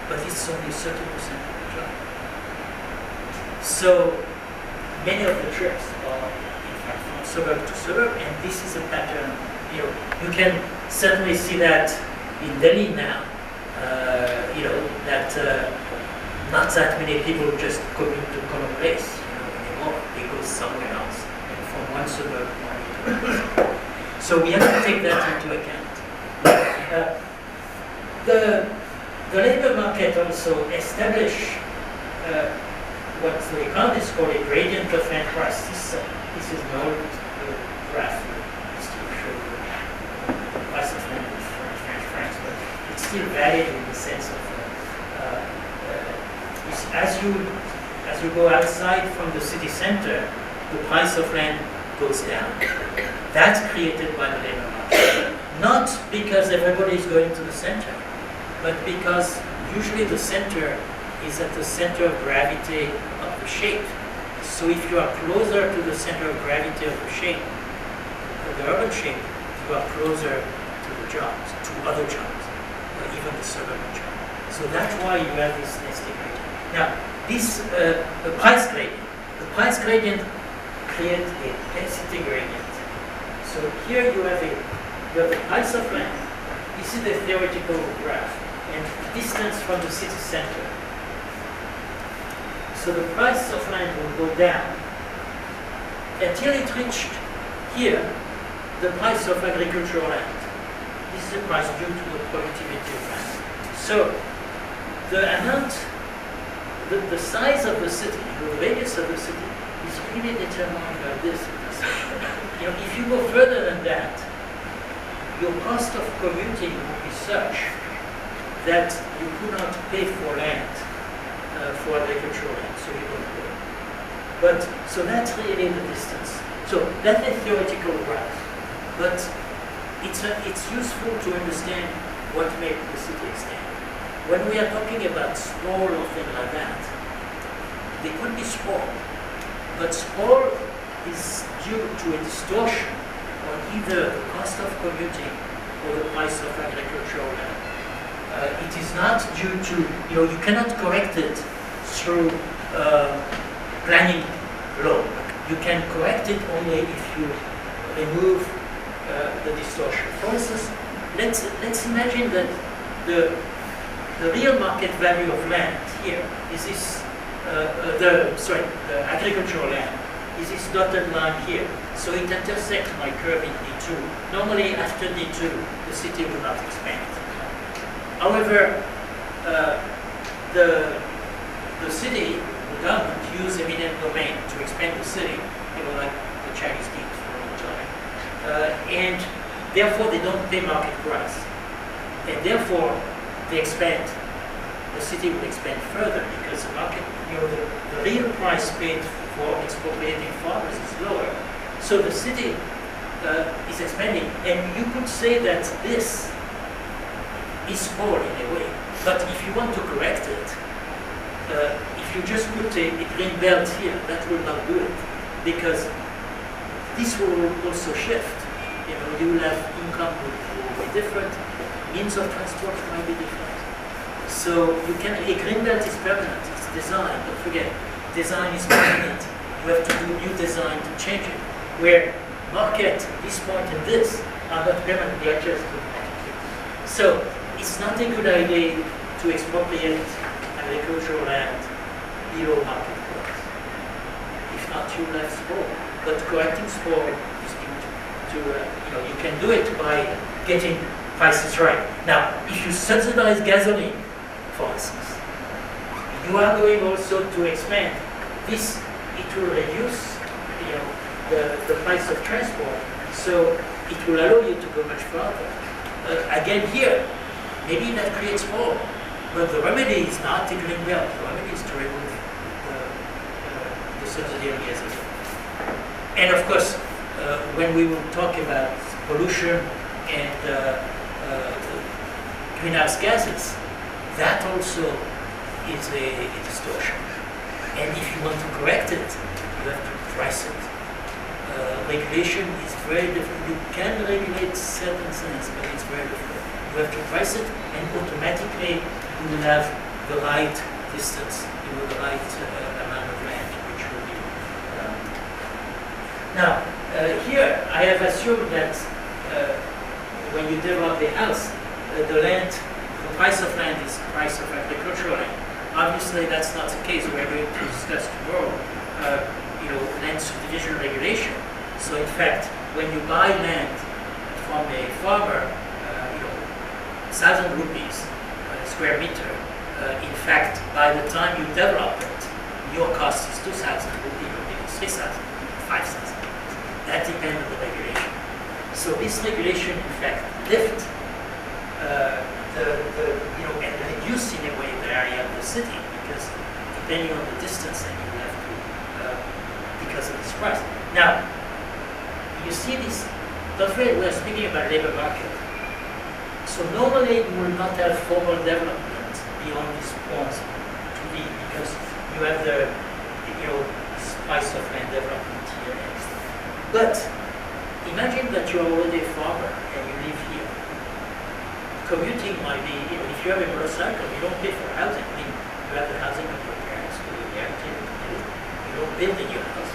But it's only 30% of the job. So many of the trips are in fact from suburb to suburb, and this is a pattern. You can certainly see that in Delhi now. That not that many people just commute to common place anymore. They go somewhere else, and from one suburb to another. So we have to take that into account. The labor market also established what the economists call a gradient of rent price. This is an old graph just to show the price of rent in French francs, but it's still valid in the sense of as you go outside from the city center, the price of land goes down. That's created by the labor market. Not because everybody is going to the center, but because usually the center is at the center of gravity of the shape. So if you are closer to the center of gravity of the shape, the urban shape, you are closer to the jobs, to other jobs, or even the suburban jobs. So that's why you have this nesting gradient. Now, this price gradient creates a density gradient. So here you have the price of land. This is the theoretical graph, and distance from the city center. So the price of land will go down until it reached here the price of agricultural land. This is the price due to the productivity of land. So the amount, the size of the city, the radius of the city, is really determined by this. If you go further than that, your cost of commuting will be such that you could not pay for land, for agricultural land, so you don't go. But, so that's really the distance. So that's a theoretical graph, but it's useful to understand what makes the city extend. When we are talking about sprawl or things like that, they could be sprawl, but sprawl is due to a distortion on either the cost of commuting or the price of agricultural land. It is not due to, you cannot correct it through planning law. You can correct it only if you remove the distortion. For instance, let's imagine that the real market value of land here is this, the agricultural land is this dotted line here. So it intersects my curve in D2. Normally after D2, the city will not expand. However, the city, the government, use eminent domain to expand the city, like the Chinese did for a long time. And therefore they don't pay market price. And therefore they expand. The city will expand further because the market, the real price paid for expropriating farmers is lower. So the city is expanding. And you could say that this is poor in a way. But if you want to correct it, if you just put a green belt here, that will not do it. Because this will also shift. You will have income will be different, means of transport might be different. So a green belt is permanent, it's design, don't forget. Design is permanent. You have to do new design to change it. Where market, this point and this are not permanent, they are just automatic. So it's not a good idea to expropriate an agricultural land below market price. If not, you will have sprawl. But correcting sprawl is you can do it by getting prices right. Now, if you subsidize gasoline, for instance, you are going also to expand this. It will reduce, the price of transport, so it will allow you to go much further. Again, here, maybe that creates more, but the remedy is not to green belt. The remedy is to remove the subsidy on gasoline. And of course, when we will talk about pollution and greenhouse gases, that also is a distortion. And if you want to correct it, you have to price it. Regulation is very difficult. You can regulate certain things, but it's very difficult. You have to price it, and automatically you will have the right distance, the right amount of land, which will be. Now, here I have assumed that when you develop a house, the price of land is the price of agricultural land. Obviously, that's not the case. We're going to discuss tomorrow, land subdivision regulation. So, in fact, when you buy land from a farmer, 1,000 rupees a square meter, in fact, by the time you develop it, your cost is 2,000 rupees, or maybe 3,000, 5,000. That depends on the regulation. So, this regulation, in fact, lifts and reduce in a way the area of the city, because depending on the distance, then you have to, because of this price. Now, you see this, don't forget we're speaking about labor market. So normally you will not have formal development beyond this point to be, because you have the, spice of land development here next. But imagine that you're already a farmer and you live here. Commuting might be, if you have a motorcycle, you don't pay for housing. I mean, you have the housing of your parents, you don't build in your house.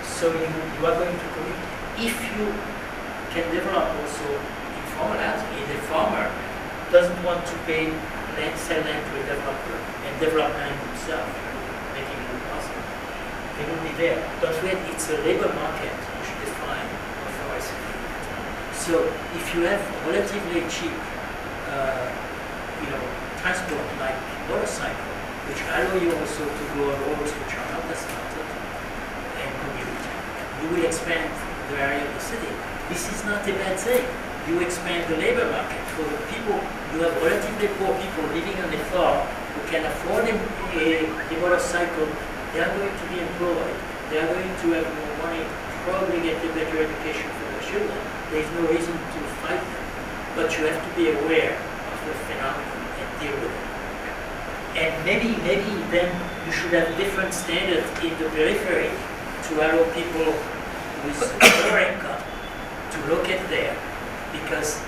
So you are going to commute. If you can develop also informal housing, if a farmer doesn't want to pay land, sell land to a developer and develop land himself, making it impossible, they will be there. Don't forget, it's a labor market which defines authority. So if you have relatively cheap transport like motorcycle, which allow you also to go on roads which are not asfalted and commute, you will expand the area of the city. This is not a bad thing. You expand the labor market for the people. You have relatively poor people living on a farm who can afford a motorcycle. They are going to be employed. They are going to have more money, probably get a better education for their children. There is no reason to fight them. But you have to be aware of the phenomenon and deal with it. And maybe then you should have different standards in the periphery to allow people with lower income to locate there. Because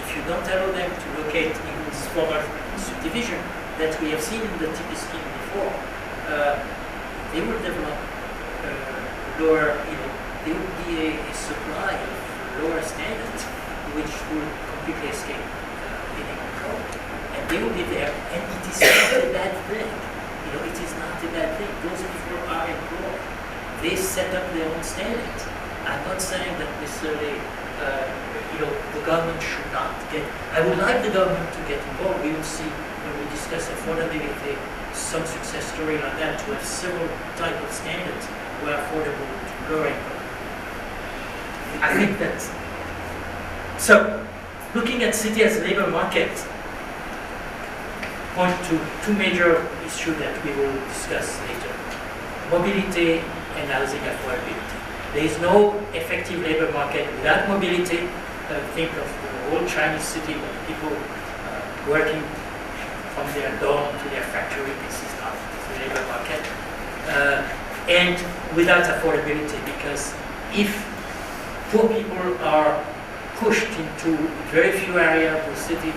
if you don't allow them to locate in this former subdivision that we have seen in the TP scheme before, they will develop lower, there will be a supply of lower standards which will completely escape any control. And they will be there, and it is not a bad thing. It is not a bad thing. Those people are employed. They set up their own standards. I'm not saying that necessarily, the government should not get. I would like the government to get involved. We will see when we discuss affordability, some success story like that, to have several types of standards who are affordable to lower income. I think that's. So, looking at city as a labor market, point to two major issues that we will discuss later. Mobility and housing affordability. There is no effective labor market without mobility. Think of the old Chinese city with people working from their dorm to their factory. This is not the labor market. And without affordability, because if poor people are pushed into very few areas of the city,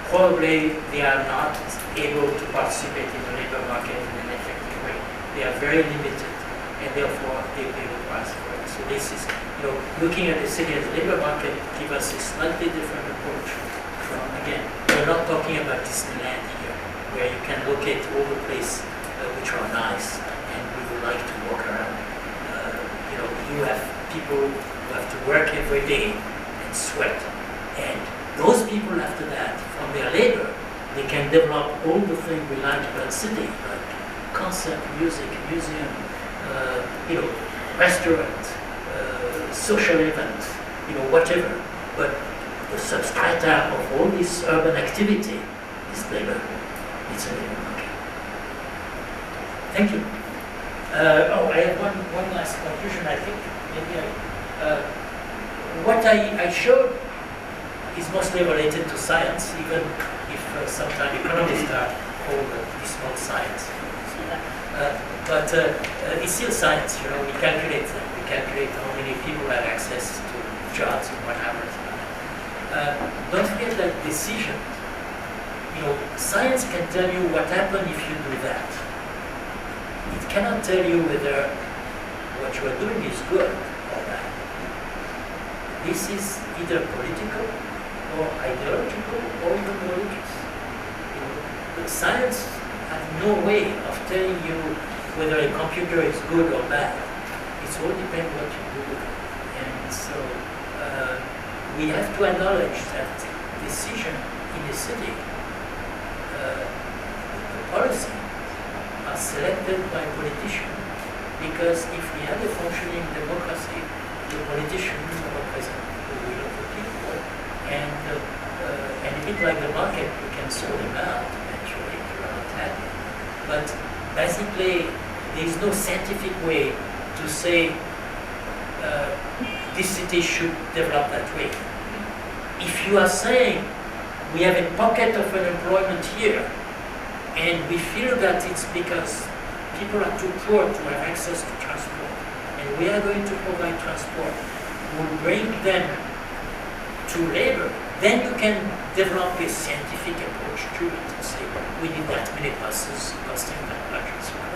probably they are not able to participate in the labor market in an effective way. They are very limited, and therefore they pay the price for it. So this is, looking at the city as a labor market gives us a slightly different approach from, again, we're not talking about Disneyland here. where you can locate all the places which are nice and we would like to walk around. You have people who have to work every day and sweat. And those people after that, from their labor, they can develop all the things we like about city, like concert, music, museum, restaurant, social event, whatever. But the substrata of all this urban activity is labor. It's a labor market. Thank you. I have one last conclusion. I think maybe what I showed is mostly related to science, even if sometimes economists are called dismal science. But it's still science. We calculate them. We calculate how many people have access to jobs and whatever. Don't forget that decision. Science can tell you what happens if you do that. It cannot tell you whether what you are doing is good or bad. This is either political or ideological or even religious. The science has no way of telling you whether a computer is good or bad. It's all depends what you do with it. And so we have to acknowledge that decision in a city, the policy, are selected by politicians, because if we had a functioning democracy, the politicians represent the will of the people, and a bit like the market, we can sort them out eventually if you're not happy. But basically, there is no scientific way to say this city should develop that way. If you are saying we have a pocket of unemployment here, and we feel that it's because people are too poor to have access to transport, and we are going to provide transport, we'll bring them to labor, then you can develop a scientific approach to it and say, we need that many buses costing that much and so on.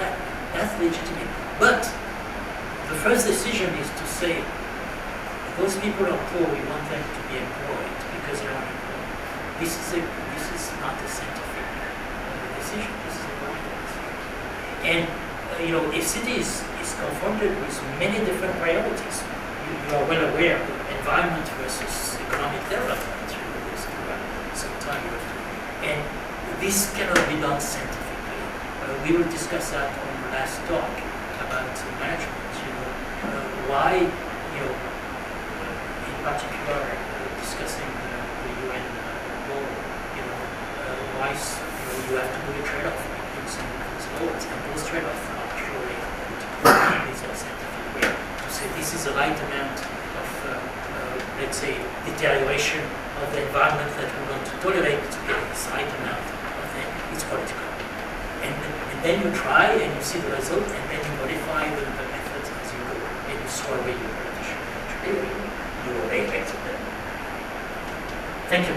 That's legitimate. But the first decision is to say, those people are poor, we want them to be employed because they are unemployed. This is not a scientific decision. This is a political decision. And a city is confronted with many different priorities. You are well aware of environment versus economic development. Sometime you have to, and this cannot be done scientifically. We will discuss that on the last talk about management. Why, in particular, discussing the UN goal. Why you have to do a trade-off between some of those goals, and those trade-offs are purely political. It's a scientific way to say this is a light amount of, let's say, deterioration of the environment that we want to tolerate to get this light amount of it. It's political. And then you try and you see the result, and then you modify the methods as you go, and you throw away your politician. You obey them. Thank you.